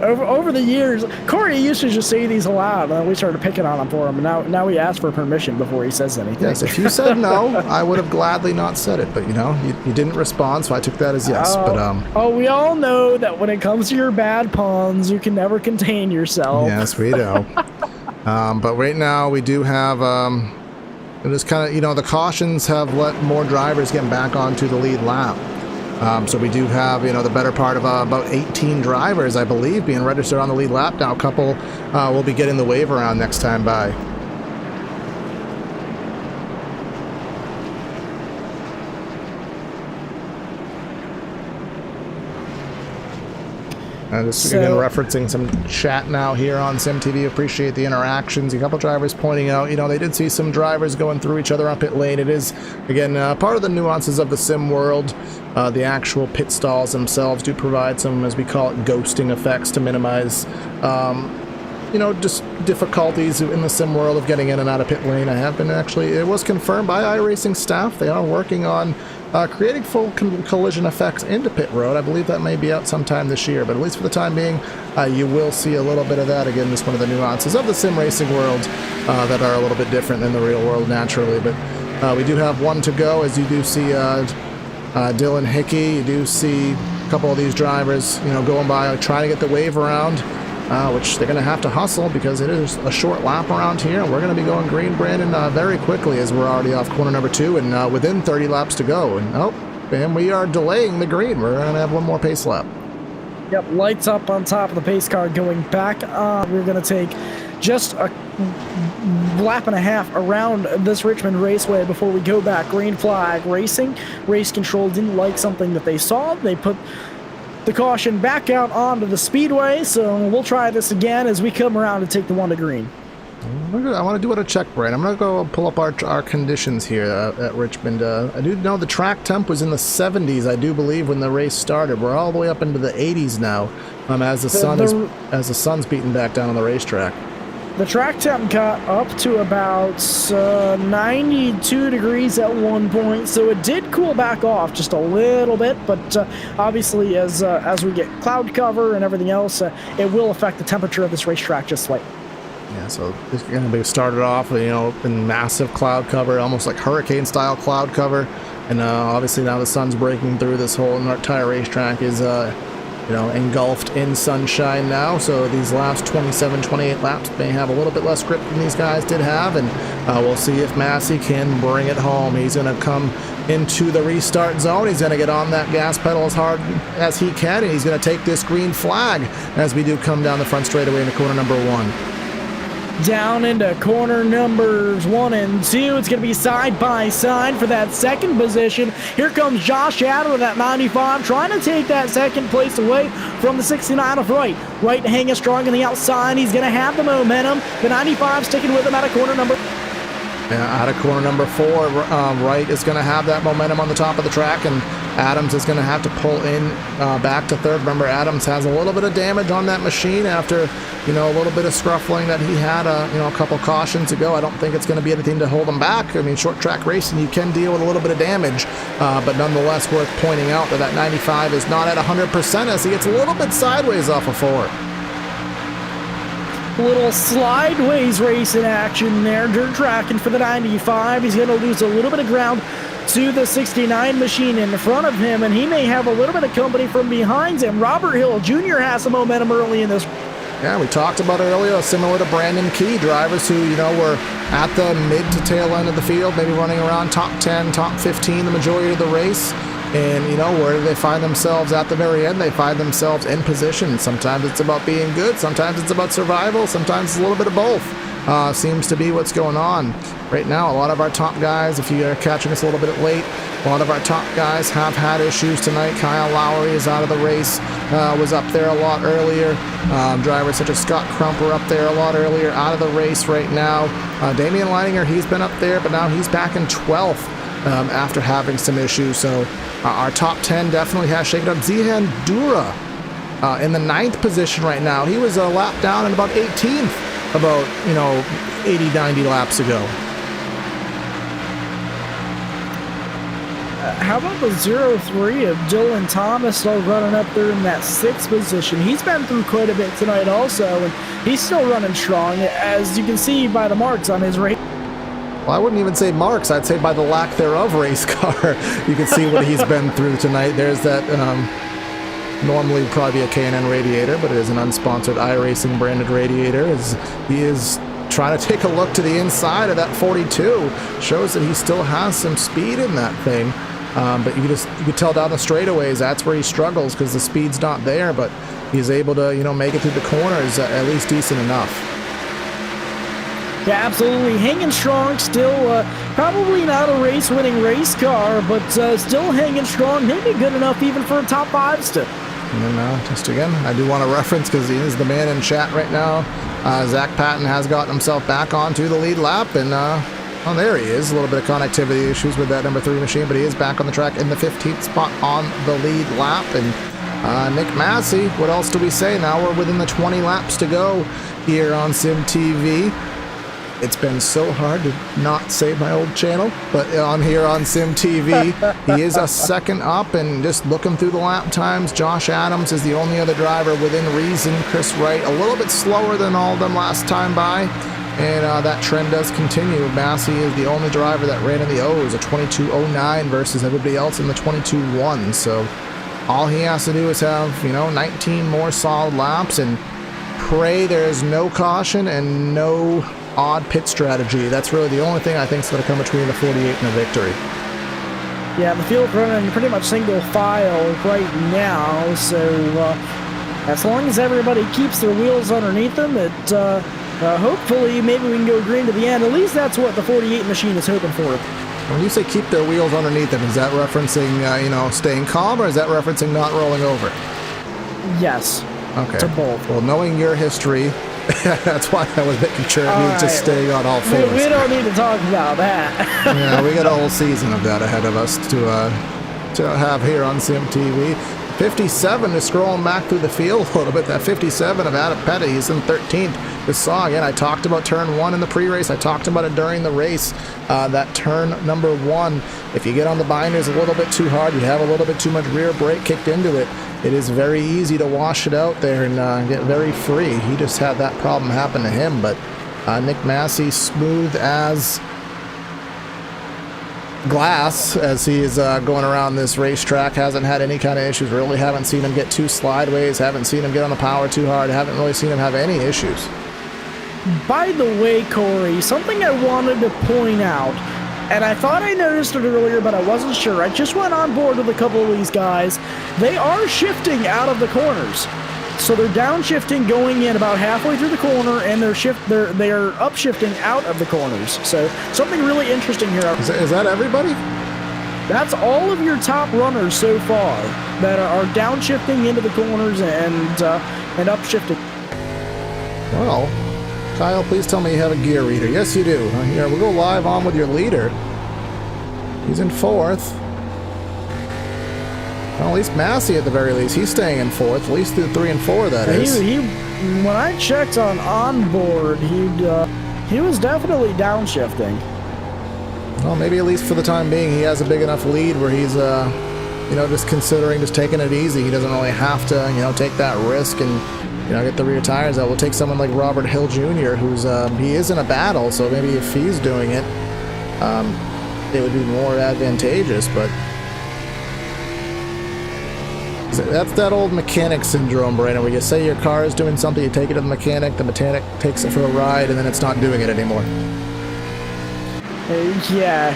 Over the years, Corey used to just say these aloud, and then we started picking on him for him. And now we ask for permission before he says anything. Yes, if you said no, I would have gladly not said it. But you know, you didn't respond, so I took that as yes. We all know that when it comes to your bad puns, you can never contain yourself. Yes, we know. But right now we do have. It is kind of, you know, the cautions have let more drivers get back onto the lead lap. So we do have, you know, the better part of about 18 drivers, I believe, being registered on the lead lap now. A couple will be getting the wave around next time by. Just again referencing some chat now here on SimTV. Appreciate the interactions. A couple drivers pointing out, you know, they did see some drivers going through each other on pit lane. It is, again, part of the nuances of the sim world. The actual pit stalls themselves do provide some, as we call it, ghosting effects to minimize, you know, just difficulties in the sim world of getting in and out of pit lane. I have been actually, it was confirmed by iRacing staff. They are working on creating full collision effects into pit road. I believe that may be out sometime this year, but at least for the time being, you will see a little bit of that. Again, this is one of the nuances of the sim racing world that are a little bit different than the real world naturally. But we do have one to go, as you do see Dylan Hickey. You do see a couple of these drivers, you know, going by, trying to get the wave around, which they're going to have to hustle because it is a short lap around here, and we're going to be going green, Brandon, very quickly, as we're already off corner number 2 and within 30 laps to go. And we are delaying the green. We're going to have one more pace lap. Yep, lights up on top of the pace car going back. We're going to take just a lap and a half around this Richmond Raceway before we go back. Green flag racing. Race control didn't like something that they saw. They put the caution back out onto the speedway, so we'll try this again as we come around to take the one to green. I want to do a check, Brian. I'm going to go pull up our conditions here at Richmond. I do know the track temp was in the 70s, I do believe, when the race started. We're all the way up into the 80s now, as the sun's beating back down on the racetrack. The track temp got up to about 92 degrees at one point, so it did cool back off just a little bit, but obviously as we get cloud cover and everything else, it will affect the temperature of this racetrack just slightly. Yeah, so it's going to be started off, in massive cloud cover, almost like hurricane-style cloud cover, and obviously now the sun's breaking through. This whole entire racetrack is, engulfed in sunshine now, so these last 27, 28 laps may have a little bit less grip than these guys did have, and we'll see if Massey can bring it home. He's going to come into the restart zone. He's going to get on that gas pedal as hard as he can, and he's going to take this green flag as we do come down the front straightaway into corner number 1. Down into corner numbers 1 and 2. It's going to be side by side for that second position. Here comes Josh Adler with that 95, trying to take that second place away from the 69 of Wright. Wright hanging strong on the outside. He's going to have the momentum. The 95 sticking with him out of corner number. Out of corner number 4, Wright is going to have that momentum on the top of the track, and Adams is going to have to pull in back to third. Remember, Adams has a little bit of damage on that machine after, a little bit of scruffling that he had, a couple cautions ago. I don't think it's going to be anything to hold him back. I mean, short track racing, you can deal with a little bit of damage, but nonetheless worth pointing out that 95 is not at 100% as he gets a little bit sideways off of 4. Little slideways racing action there. Dirt tracking for the 95. He's going to lose a little bit of ground to the 69 machine in front of him, and he may have a little bit of company from behind him. Robert Hill Jr. has some momentum early in this. Yeah, we talked about earlier, similar to Brandon Key, drivers who, were at the mid to tail end of the field, maybe running around top 10, top 15 the majority of the race. And, where do they find themselves at the very end? They find themselves in position. Sometimes it's about being good. Sometimes it's about survival. Sometimes it's a little bit of both. Seems to be what's going on. Right now, a lot of our top guys, if you are catching us a little bit late, a lot of our top guys have had issues tonight. Kyle Lowry is out of the race, was up there a lot earlier. Drivers such as Scott Crump were up there a lot earlier, out of the race right now. Damien Leininger, he's been up there, but now he's back in 12th. After having some issues. So our top 10 definitely has shaken up. Zihan Dura in the 9th position right now. He was a lap down and about 18th about 80, 90 laps ago. How about the 0-3 of Dylan Thomas still running up there in that 6th position? He's been through quite a bit tonight also, and he's still running strong, as you can see by the marks on his race. Well, I wouldn't even say marks. I'd say by the lack thereof race car. You can see what he's been through tonight. There's that normally would probably be a Canon radiator, but it is an unsponsored iRacing branded radiator. He is trying to take a look to the inside of that 42. Shows that he still has some speed in that thing. But you could tell down the straightaways, that's where he struggles because the speed's not there, but he's able to, make it through the corners at least decent enough. Yeah, absolutely. Hanging strong still. Probably not a race-winning race car, but still hanging strong. Maybe good enough even for a top 5 still. And just again, I do want to reference, because he is the man in chat right now, Zach Patton has gotten himself back onto the lead lap, and there he is. A little bit of connectivity issues with that number 3 machine, but he is back on the track in the 15th spot on the lead lap. And Nick Massey, what else do we say? Now we're within the 20 laps to go here on Sim TV. It's been so hard to not say my old channel, but on here on Sim TV, he is a second up, and just looking through the lap times, Josh Adams is the only other driver within reason. Chris Wright a little bit slower than all of them last time by, and that trend does continue. Massi is the only driver that ran in the O's, a 22.09 versus everybody else in the 22.1. So all he has to do is have 19 more solid laps and pray there's no caution and no odd pit strategy. That's really the only thing I think is going to come between the 48 and a victory. Yeah, the field running pretty much single file right now, so as long as everybody keeps their wheels underneath them, it hopefully maybe we can go green to the end. At least that's what the 48 machine is hoping for. When you say keep their wheels underneath them, is that referencing, staying calm, or is that referencing not rolling over? Yes. Okay. To both. Well, knowing your history, that's why I was making sure it means just staying on all fours. We don't need to talk about that. Yeah, we got a whole season of that ahead of us to have here on SimTV. 57 is scrolling back through the field a little bit. That 57 of Adam Petty, he's in 13th. This saw, again, I talked about turn 1 in the pre-race. I talked about it during the race. That turn number 1, if you get on the binders a little bit too hard, you have a little bit too much rear brake kicked into it, it is very easy to wash it out there and get very free. He just had that problem happen to him, but Nick Massey, smooth as glass as he is going around this racetrack, hasn't had any kind of issues. Really haven't seen him get too slideways, haven't seen him get on the power too hard, haven't really seen him have any issues. By the way, Corey, something I wanted to point out, and I thought I noticed it earlier, but I wasn't sure. I just went on board with a couple of these guys. They are shifting out of the corners. So they're downshifting going in about halfway through the corner, and they are upshifting out of the corners. So something really interesting here. Is that everybody? That's all of your top runners so far that are downshifting into the corners and upshifting. Well, Kyle, please tell me you have a gear reader. Yes, you do. Here, we'll go live on with your leader. He's in 4th. Well, at least Massi, at the very least, he's staying in 4th. At least through 3 and 4, that is. When I checked on onboard, he was definitely downshifting. Well, maybe at least for the time being, he has a big enough lead where he's, just considering just taking it easy. He doesn't really have to, take that risk and, get the rear tires out. We'll take someone like Robert Hill Jr., who's, he is in a battle, so maybe if he's doing it, it would be more advantageous, but that's that old mechanic syndrome, Brennan, where you say your car is doing something, you take it to the mechanic takes it for a ride, and then it's not doing it anymore. Yeah,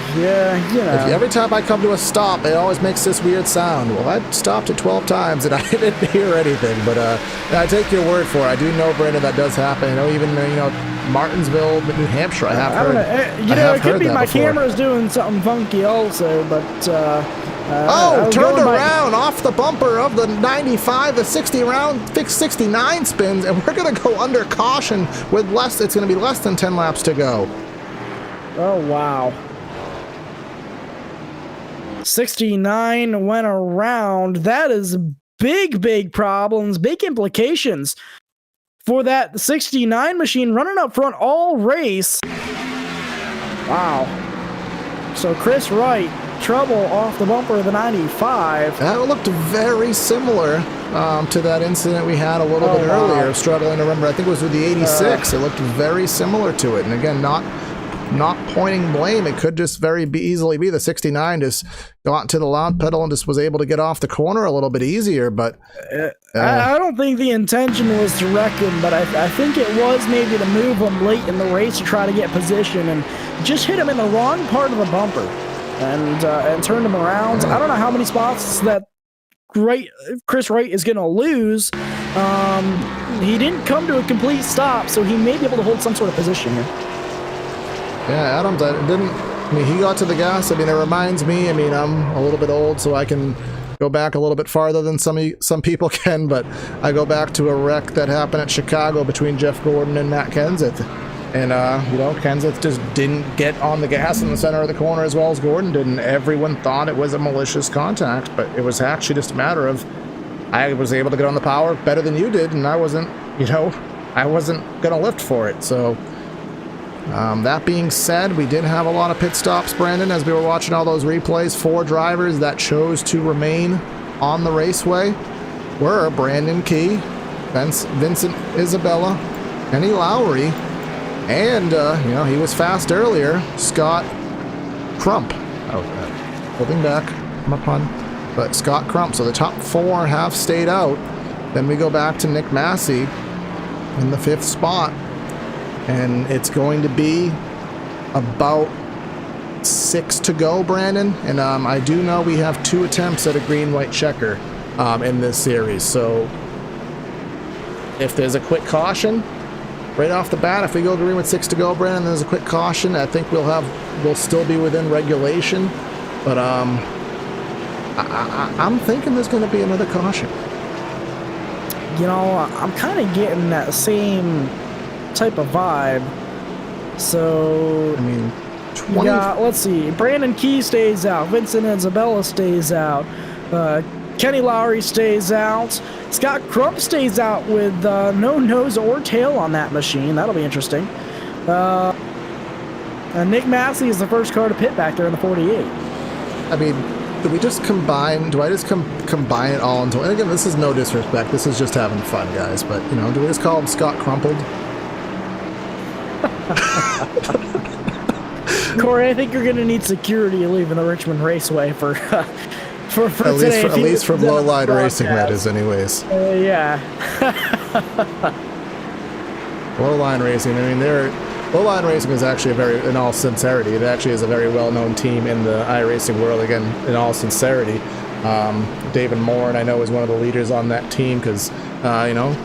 Every time I come to a stop, it always makes this weird sound. Well, I stopped it 12 times, and I didn't hear anything, but I take your word for it. I do know, Brennan, that does happen. I know even, Martinsville, New Hampshire, I have heard. It could be my camera's doing something funky also, but... turned around off the bumper of the 95, the 69 spins, and we're going to go under caution with it's going to be less than 10 laps to go. Oh, wow. 69 went around. That is big problems, big implications for that 69 machine running up front all race. Wow. So Chris Wright, trouble off the bumper of the 95. That looked very similar to that incident we had a little bit earlier, struggling to remember. I think it was with the 86. It looked very similar to it. And again, not pointing blame. It could just easily be the 69 just got to the loud pedal and just was able to get off the corner a little bit easier. But I don't think the intention was to wreck him, but I think it was maybe to move him late in the race to try to get position and just hit him in the wrong part of the bumper and turned him around. I don't know how many spots that Chris Wright is going to lose. He didn't come to a complete stop, so he may be able to hold some sort of position here. Yeah, Adams, he got to the gas. It reminds me, I'm a little bit old, so I can go back a little bit farther than some people can, but I go back to a wreck that happened at Chicago between Jeff Gordon and Matt Kenseth. And, Kenseth just didn't get on the gas in the center of the corner as well as Gordon did, and everyone thought it was a malicious contact, but it was actually just a matter of I was able to get on the power better than you did, and I wasn't going to lift for it, so... that being said, we did have a lot of pit stops, Brandon, as we were watching all those replays. 4 drivers that chose to remain on the raceway were Brandon Key, Vincent Isabella, Kenny Lowry, and, he was fast earlier, Scott Crump. Holding back my pun. But Scott Crump. So the top 4 have stayed out. Then we go back to Nick Massey in the 5th spot. And it's going to be about 6 to go, Brandon. And I do know we have 2 attempts at a green-white checker in this series. So if there's a quick caution right off the bat, if we go green with 6 to go, Brennan, there's a quick caution, I think we'll still be within regulation. But I'm thinking there's going to be another caution. You know, I'm kind of getting that same type of vibe. So, I mean, let's see. Brandon Key stays out. Vincent and Isabella stays out. Kenny Lowry stays out. Scott Crump stays out with no nose or tail on that machine. That'll be interesting. Nick Massey is the first car to pit back there in the 48. I mean, do I just combine it all into, and again, this is no disrespect, this is just having fun, guys, but, you know, do we just call him Scott Crumpled? Corey, I think you're going to need security leaving the Richmond Raceway for today. At least from low-line racing, that is, anyways. Yeah. Low-line racing, I mean, low-line racing is actually in all sincerity, it actually is a very well-known team in the iRacing world, again, in all sincerity. David Moore, and I know, is one of the leaders on that team because, you know,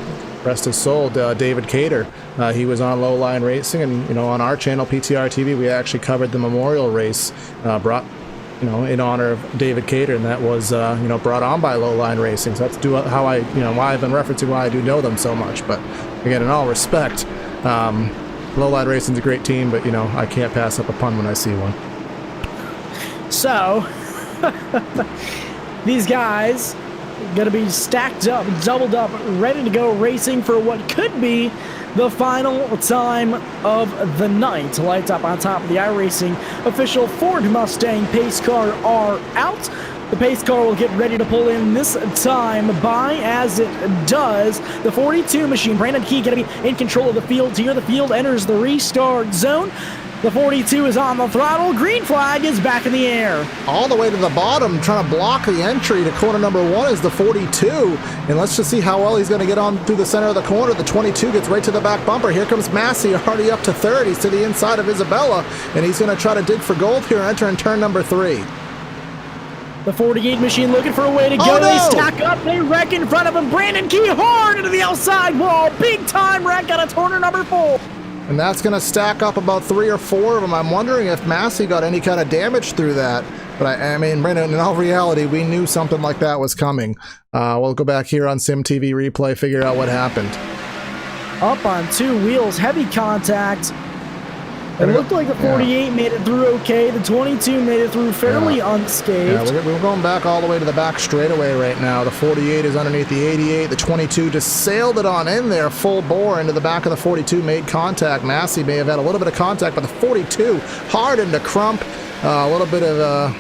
rest his soul, David Cater. He was on Low Line Racing, and, you know, on our channel, PTR TV, we actually covered the memorial race brought, you know, in honor of David Cater, and that was, you know, brought on by Low Line Racing. So that's how I, you know, why I've been referencing why I do know them so much. But again, in all respect, Low Line Racing's a great team, but, you know, I can't pass up a pun when I see one. So, these guys going to be stacked up, doubled up, ready to go racing for what could be the final time of the night. Lights up on top of the iRacing official Ford Mustang pace car are out. The pace car will get ready to pull in this time by as it does. The 42 machine, Brandon Key, going to be in control of the field here. The field enters the restart zone. The 42 is on the throttle. Green flag is back in the air. All the way to the bottom, trying to block the entry to corner number 1 is the 42. And let's just see how well he's going to get on through the center of the corner. The 22 gets right to the back bumper. Here comes Massi, already up to third. He's to the inside of Isabella, and he's going to try to dig for gold here, entering turn number 3. The 48 machine looking for a way to go. Oh, no! They stack up. They wreck in front of him. Brandon Key hard into the outside wall. Big time wreck out of corner number 4. And that's going to stack up about 3 or 4 of them. I'm wondering if Massi got any kind of damage through that. But I mean, Brennan, in all reality, we knew something like that was coming. We'll go back here on SimTV replay, figure out what happened. Up on 2 wheels, heavy contact. It looked like the 48 made it through okay. The 22 made it through fairly unscathed. Yeah, we're going back all the way to the back straightaway right now. The 48 is underneath the 88. The 22 just sailed it on in there, full bore into the back of the 42, made contact. Massi may have had a little bit of contact, but the 42 hard into Crump. A little bit of,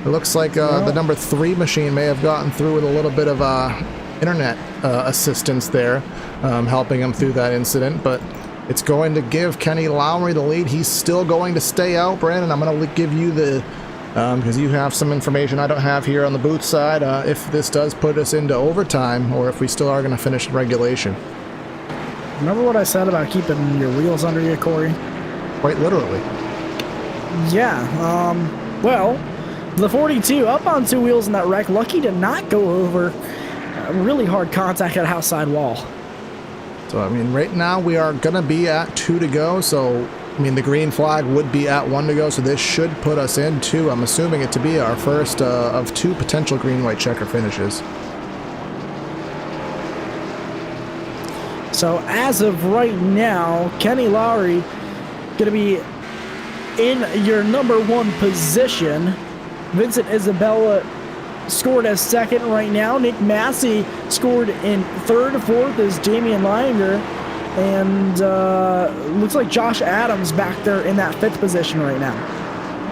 it looks like the number 3 machine may have gotten through with a little bit of internet assistance there, helping him through that incident, but it's going to give Kenny Lowry the lead. He's still going to stay out, Brandon. I'm going to give you the, because you have some information I don't have here on the booth side, if this does put us into overtime or if we still are going to finish in regulation. Remember what I said about keeping your wheels under you, Corey? Quite literally. Yeah, well, the 42 up on 2 wheels in that wreck, lucky to not go over really hard contact at outside wall. So, I mean, right now we are going to be at 2 to go, so, I mean, the green flag would be at 1 to go, so this should put us in 2. I'm assuming it to be our first of 2 potential green-white checker finishes. So, as of right now, Kenny Lowry going to be in your number 1 position. Vincent Isabella scored as 2nd right now. Nick Massey scored in 3rd. 4th is Damien Langer. And looks like Josh Adams back there in that 5th position right now.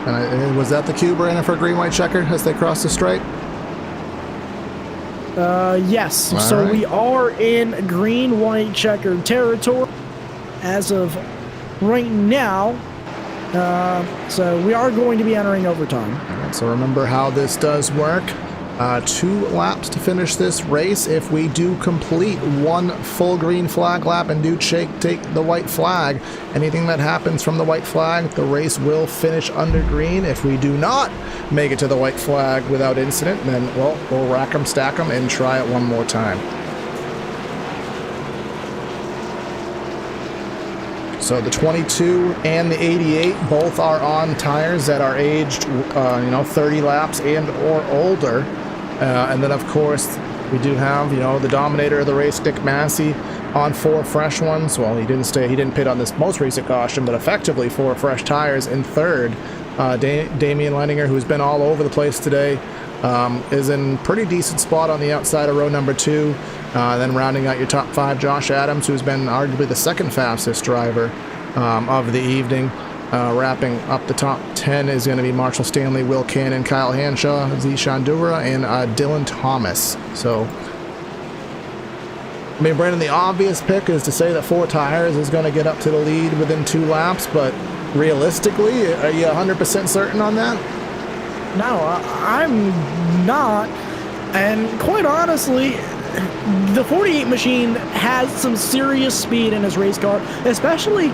And was that the cue, Brandon, for green-white checker as they cross the stripe? Yes. All so right. We are in green-white checker territory as of right now. So we are going to be entering overtime. All right, so remember how this does work. 2 laps to finish this race. If we do complete 1 full green flag lap and do take the white flag, anything that happens from the white flag, the race will finish under green. If we do not make it to the white flag without incident, then, well, we'll rack them, stack them, and try it one more time. So the 22 and the 88 both are on tires that are aged, 30 laps and or older. And then, of course, we do have, the dominator of the race, Nick Massey, on 4 fresh ones. Well, he didn't pit on this most recent caution, but effectively 4 fresh tires in third. Damien Leininger, who's been all over the place today, is in pretty decent spot on the outside of row number 2. Then rounding out your top 5, Josh Adams, who's been arguably the second fastest driver of the evening. Wrapping up the top 10 is going to be Marshal, Stanley, Will Cannon, Kyle Hanshaw, Endora, and Dylan Thomas. So, I mean, Brennan, the obvious pick is to say that 4 tires is going to get up to the lead within 2 laps, but realistically, are you 100% certain on that? No, I'm not. And quite honestly, the 48 machine has some serious speed in his race car, especially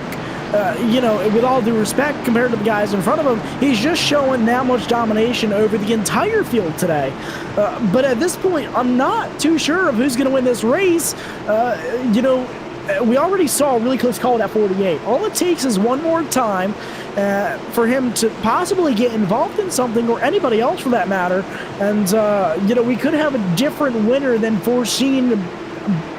with all due respect, compared to the guys in front of him. He's just showing that much domination over the entire field today. But at this point, I'm not too sure of who's going to win this race. We already saw a really close call at 48. All it takes is one more time for him to possibly get involved in something, or anybody else for that matter. And, we could have a different winner than foreseen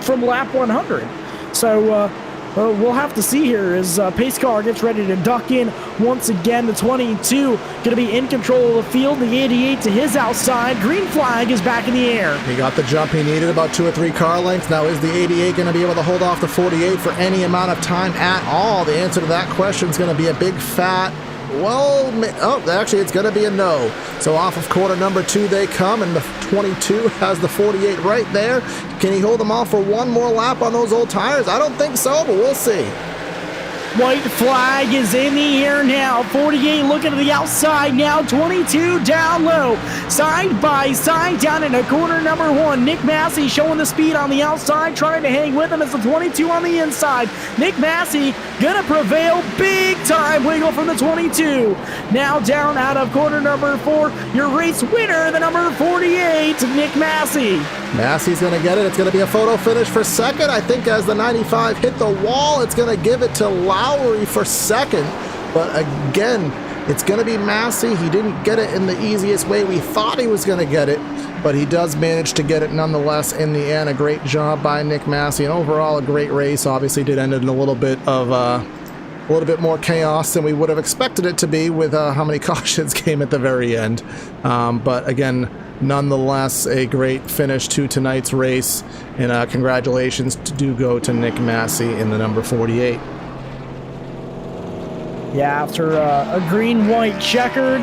from lap 100. So, we'll have to see here as pace car gets ready to duck in once again. The 22 going to be in control of the field. The 88 to his outside. Green flag is back in the air. He got the jump he needed, about 2 or 3 car lengths. Now, is the 88 going to be able to hold off the 48 for any amount of time at all? The answer to that question is going to be a big fat, actually it's going to be a no. So off of corner number 2 they come, and the 22 has the 48 right there. Can he hold them off for one more lap on those old tires? I don't think so, but we'll see. White flag is in the air now. 48 looking to the outside now. 22 down low. Side by side down into corner number 1. Nick Massey showing the speed on the outside, trying to hang with him as the 22 on the inside. Nick Massey gonna prevail big time. Wiggle from the 22. Now down out of corner number 4. Your race winner, the number 48, Nick Massey. Massey's going to get it. It's going to be a photo finish for second. I think as the 95 hit the wall, it's going to give it to Lowry for second. But again, it's going to be Massey. He didn't get it in the easiest way we thought he was going to get it, but he does manage to get it nonetheless in the end. A great job by Nick Massey, and overall a great race. Obviously did end in a little bit more chaos than we would have expected it to be with how many cautions came at the very end. But again, nonetheless, a great finish to tonight's race, and congratulations do go to Nick Massey in the number 48. Yeah, after a green-white checkered,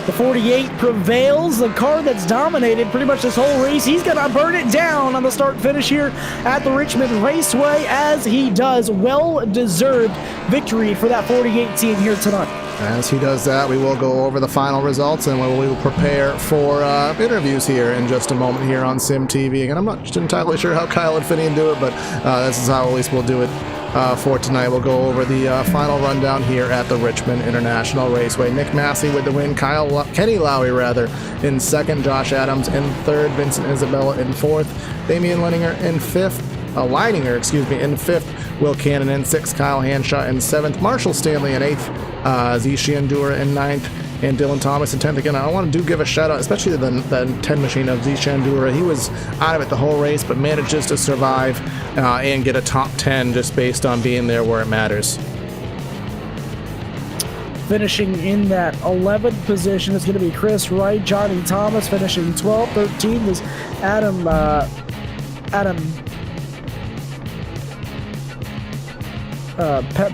the 48 prevails. The car that's dominated pretty much this whole race, he's going to burn it down on the start-finish here at the Richmond Raceway, as he does. Well-deserved victory for that 48 team here tonight. As he does that, we will go over the final results, and we will prepare for interviews here in just a moment here on Sim TV. And I'm not entirely sure how Kyle and Finian do it, but this is how at least we'll do it for tonight. We'll go over the final rundown here at the Richmond International Raceway. Nick Massey with the win, Kenny Lowry in second, Josh Adams in third, Vincent Isabella in fourth, Damien Leininger in fifth, in fifth, Will Cannon in sixth, Kyle Hanshaw in seventh, Marshal, Stanley in eighth, Endora in ninth, and Dylan Thomas in 10th. Again, I want to give a shout out, especially to the 10 machine of Endora. He was out of it the whole race, but manages to survive and get a top 10 just based on being there where it matters. Finishing in that 11th position is going to be Chris Wright. Johnny Thomas finishing 12th. 13th is Adam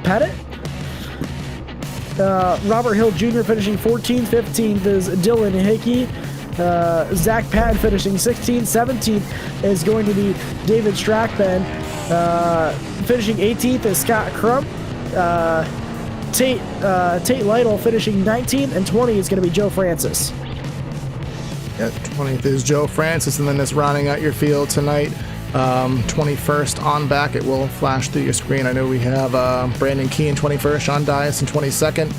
Pettit. Robert Hill Jr. finishing 14th. 15th is Dylan Hickey. Zach Patton finishing 16th. 17th is going to be David Strackman. Finishing 18th is Scott Crump. Tate Lytle finishing 19th, and 20 is going to be Joe Francis. Yeah, 20th is Joe Francis, and then it's rounding out your field tonight. 21st on back, it will flash through your screen. I know we have Brandon Key in 21st, Sean Dias in 22nd,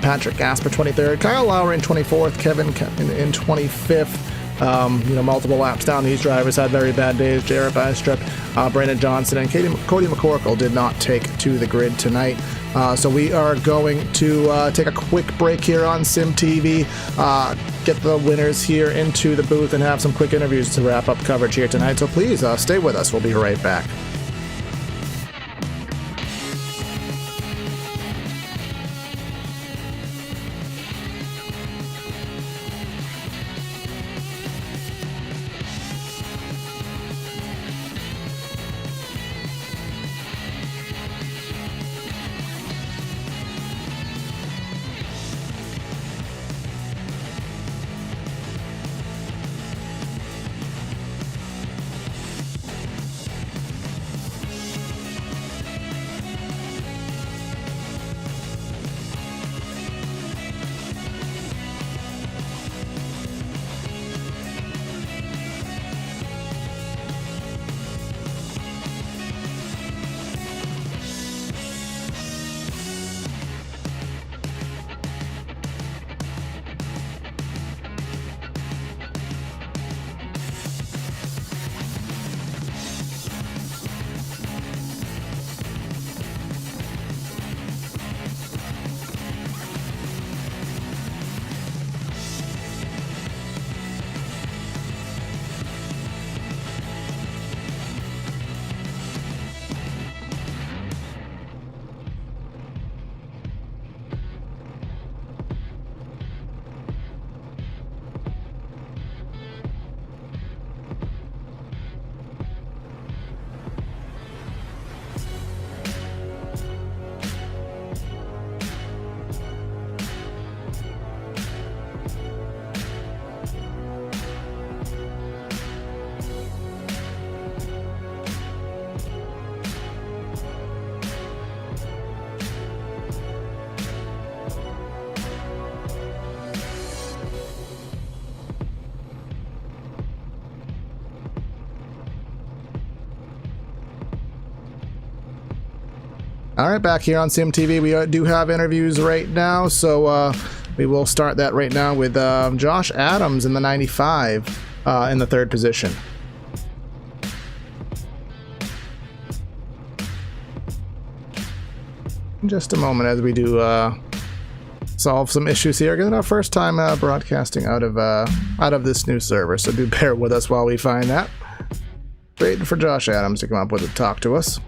Patrick Gasper 23rd, Kyle Lowry in 24th, Kevin in 25th, Multiple laps down, these drivers had very bad days. Jared Bastrip, Brandon Johnson, and Cody McCorkle did not take to the grid tonight. So we are going to take a quick break here on Sim TV, get the winners here into the booth, and have some quick interviews to wrap up coverage here tonight. So please stay with us. We'll be right back. All right, back here on Sim TV, we do have interviews right now, so we will start that right now with Josh Adams in the 95 in the third position. In just a moment as we do solve some issues here. Again, our first time broadcasting out of this new server, so do bear with us while we find that. Waiting for Josh Adams to come up with a talk to us.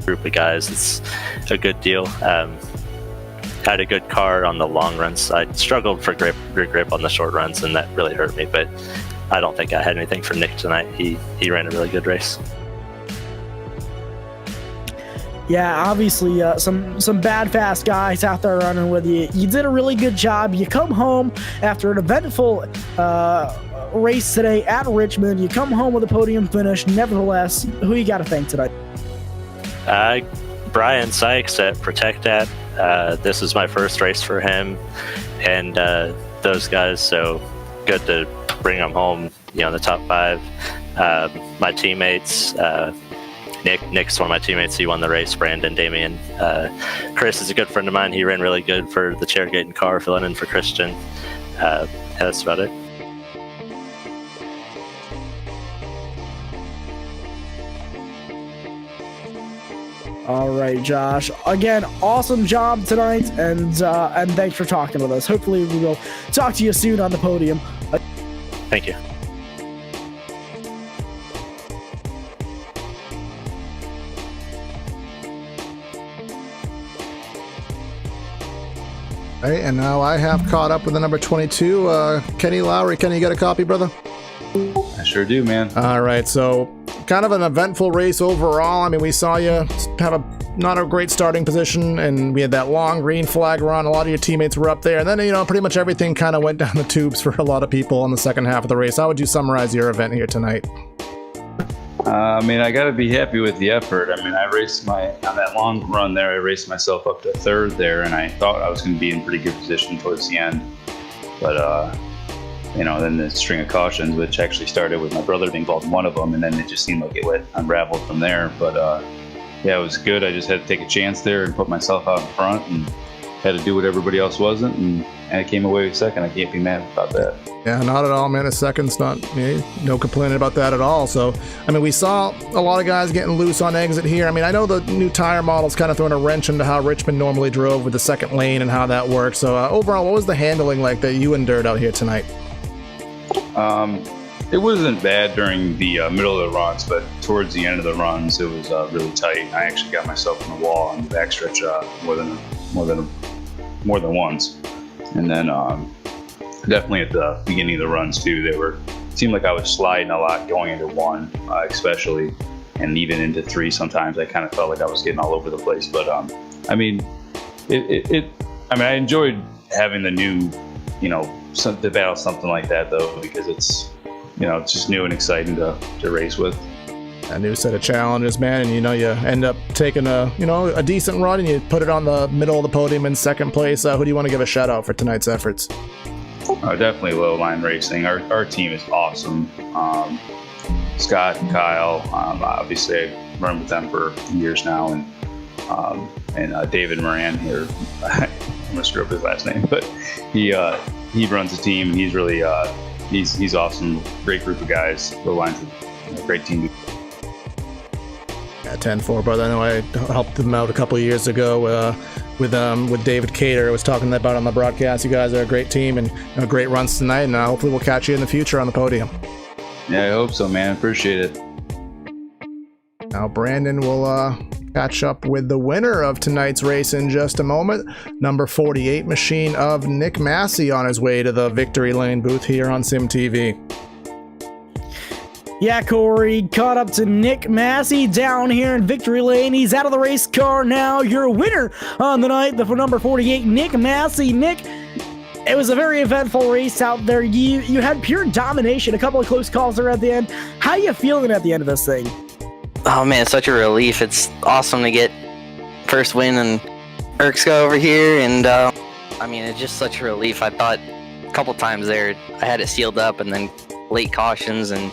Group of guys, it's a good deal. Had a good car on the long runs. I struggled for rear grip on the short runs, and that really hurt me, but I don't think I had anything for Nick tonight. He ran a really good race. Yeah, obviously some bad fast guys out there running with you. You did a really good job. You come home after an eventful race today at Richmond. You come home with a podium finish. Nevertheless, who you got to thank tonight? Brian Sykes at Protect At. This is my first race for him and those guys, so good to bring them home, in the top 5. My teammates, Nick's one of my teammates. He won the race. Brandon, Damien. Chris is a good friend of mine. He ran really good for the Chairgate and car, filling in for Christian. That's about it. All right, Josh. Again, awesome job tonight, and thanks for talking with us. Hopefully, we will talk to you soon on the podium. Thank you. All right, and now I have caught up with the number 22, Kenny Lowry. Kenny, you got a copy, brother? I sure do, man. All right, so kind of an eventful race overall. I mean, we saw you have not a great starting position, and we had that long green flag run. A lot of your teammates were up there, and then, pretty much everything kind of went down the tubes for a lot of people in the second half of the race. How would you summarize your event here tonight? I got to be happy with the effort. I raced on that long run there, I raced myself up to third there, and I thought I was going to be in pretty good position towards the end. But, then the string of cautions, which actually started with my brother being involved in one of them, and then it just seemed like it went unraveled from there. But, it was good. I just had to take a chance there and put myself out in front and had to do what everybody else wasn't, and I came away second. I can't be mad about that. Yeah, not at all, man. A second's not, no complaining about that at all. So, we saw a lot of guys getting loose on exit here. I know the new tire model's kind of throwing a wrench into how Richmond normally drove with the second lane and how that works. So, overall, what was the handling like that you endured out here tonight? It wasn't bad during the middle of the runs, but towards the end of the runs, it was really tight. I actually got myself in the wall on the backstretch more than once, and then definitely at the beginning of the runs too. It seemed like I was sliding a lot going into one, especially, and even into three. Sometimes I kind of felt like I was getting all over the place. But I enjoyed having the new, to battle something like that though, because it's just new and exciting to race with. A new set of challenges, man, and you end up taking a decent run, and you put it on the middle of the podium in second place. Who do you want to give a shout out for tonight's efforts? Definitely Low Line Racing. Our team is awesome. Scott and Kyle, obviously I've run with them for years now, and David Moran here. I'm gonna screw up his last name, but he runs the team. He's really he's awesome. Great group of guys. Low Line's a great team. Yeah, 10-4, brother. I know I helped them out a couple of years ago with David Cater. I was talking about on the broadcast. You guys are a great team and great runs tonight, and hopefully we'll catch you in the future on the podium. Yeah, I hope so, man. Appreciate it. Now Brandon will catch up with the winner of tonight's race in just a moment. Number 48 machine of Nick Massey on his way to the victory lane booth here on Sim TV. Yeah, Corey, caught up to Nick Massey down here in victory lane. He's out of the race car now. Your winner on the night, the number 48, Nick Massey. Nick, it was a very eventful race out there. You had pure domination, a couple of close calls there at the end. How you feeling at the end of this thing? Oh man, it's such a relief. It's awesome to get first win in ERSCA over here, and it's just such a relief. I thought a couple times there I had it sealed up, and then late cautions, and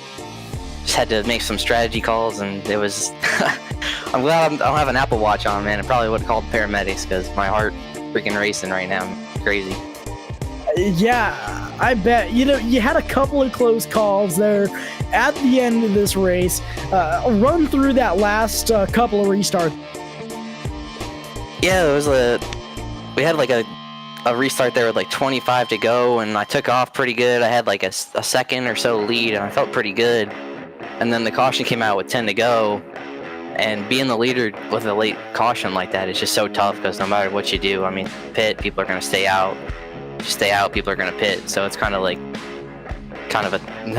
just had to make some strategy calls, and it was I'm glad I don't have an Apple Watch on, man. I probably would have called paramedics because my heart freaking racing right now. I'm crazy. Yeah, I bet. You had a couple of close calls there at the end of this race. Run through that last couple of restarts. Yeah, we had like a restart there with like 25 to go, and I took off pretty good. I had like a second or so lead, and I felt pretty good. And then the caution came out with 10 to go, and being the leader with a late caution like that is just so tough because no matter what you do, pit, people are going to stay out. Stay out, people are going to pit. So it's kind of a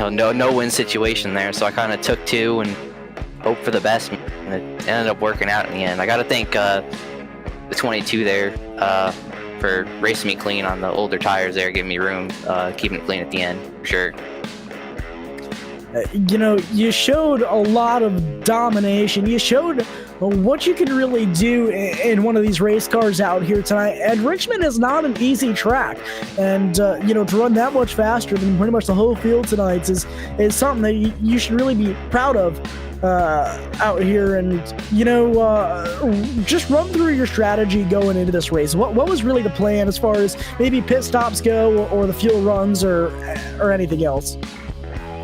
no-win situation there. So I kind of took two and hoped for the best, and it ended up working out in the end. I got to thank the 22 there for racing me clean on the older tires there, giving me room, keeping it clean at the end, for sure. you showed a lot of domination. You showed what you can really do in one of these race cars out here tonight. And Richmond is not an easy track. And, to run that much faster than pretty much the whole field tonight is something that you should really be proud of out here. And, just run through your strategy going into this race. What was really the plan as far as maybe pit stops go or the fuel runs or anything else?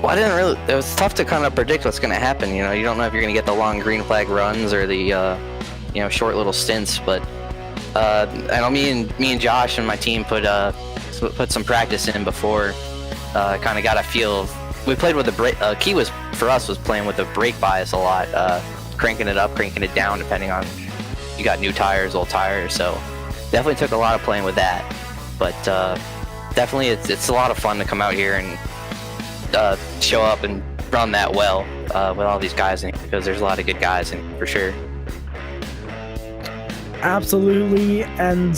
Well, it was tough to kind of predict what's going to happen. You don't know if you're going to get the long green flag runs or the, short little stints. But I know me and Josh and my team put some practice in before, kind of got a feel. We played with the brake. Key was for us was playing with the brake bias a lot, cranking it up, cranking it down, depending on you got new tires, old tires. So definitely took a lot of playing with that. But definitely it's a lot of fun to come out here and show up and run that well with all these guys in, because there's a lot of good guys in for sure. Absolutely. And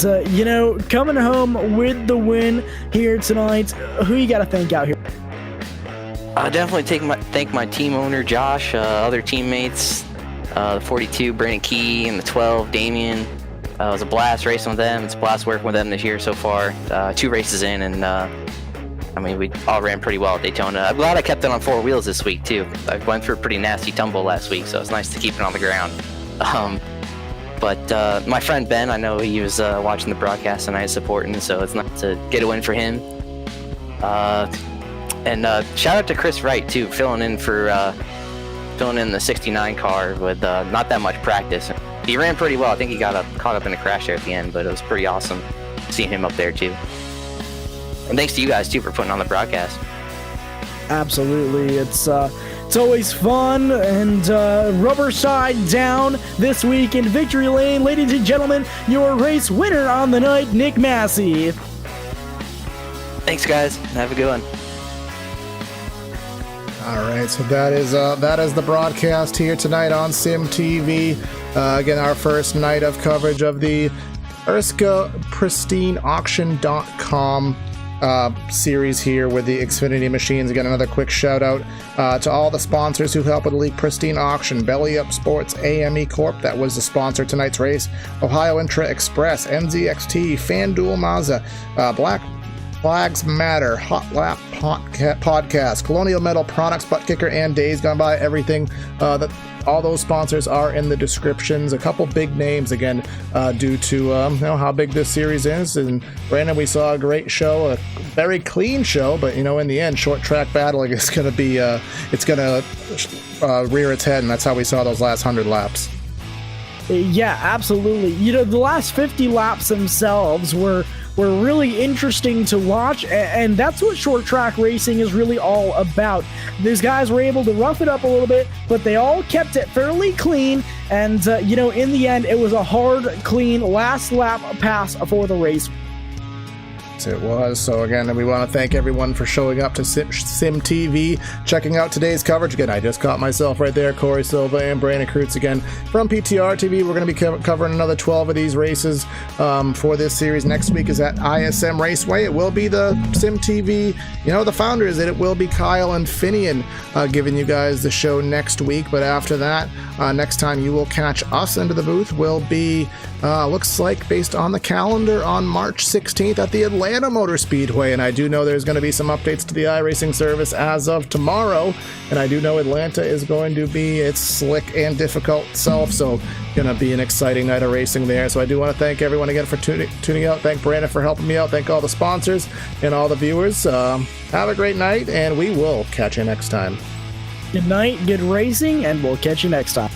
coming home with the win here tonight, who you got to thank out here? I definitely thank my team owner Josh, other teammates, the 42 Brennan Key and the 12 Damien. It was a blast racing with them. It's a blast working with them this year so far. 2 races in, and we all ran pretty well at Daytona. I'm glad I kept it on 4 wheels this week too. I went through a pretty nasty tumble last week, so it's nice to keep it on the ground. But my friend Ben, I know he was watching the broadcast tonight supporting, so it's nice to get a win for him. And shout out to Chris Wright too, filling in the 69 car with not that much practice. He ran pretty well. I think he got caught up in a crash there at the end, but it was pretty awesome seeing him up there too. And thanks to you guys too for putting on the broadcast. Absolutely, it's always fun. And rubber side down this week in victory lane, ladies and gentlemen, your race winner on the night, Nick Massi. Thanks guys, have a good one. All right, so that is the broadcast here tonight on Sim TV. Again, our first night of coverage of the ERSCA Pristine Auction.com series here with the Xfinity machines. Again, another quick shout out to all the sponsors who help with the League Pristine Auction. Belly Up Sports, AME Corp, that was the sponsor of tonight's race. Ohio Intra Express, NZXT, FanDuel Mazda, Black Flags Matter, Hot Lap Podcast, Colonial Metal Products, Butt Kicker, and Days Gone By. Everything that all those sponsors are in the descriptions. A couple big names again, due to how big this series is. And Brandon, we saw a great show, a very clean show, but in the end, short track battling is going to be rear its head, and that's how we saw those last 100 laps. Yeah, absolutely. The last 50 laps themselves were really interesting to watch, and that's what short track racing is really all about. These guys were able to rough it up a little bit, but they all kept it fairly clean, and in the end, it was a hard, clean last lap pass for the race. It was. So again, we want to thank everyone for showing up to Sim TV, checking out today's coverage. Again, I just caught myself right there, Corey Silva and Brandon Kreutz again from PTR TV. We're going to be covering another 12 of these races for this series. Next week is at ISM Raceway. It will be the Sim TV, the founders. It will be Kyle and Finian giving you guys the show next week. But after that, next time you will catch us into the booth will be, looks like based on the calendar, on March 16th at the Atlanta Motor Speedway. And I do know there's going to be some updates to the iRacing service as of tomorrow. And I do know Atlanta is going to be its slick and difficult self. So going to be an exciting night of racing there. So I do want to thank everyone again for tuning out. Thank Brandon for helping me out. Thank all the sponsors and all the viewers. Have a great night, and we will catch you next time. Good night, good racing, and we'll catch you next time.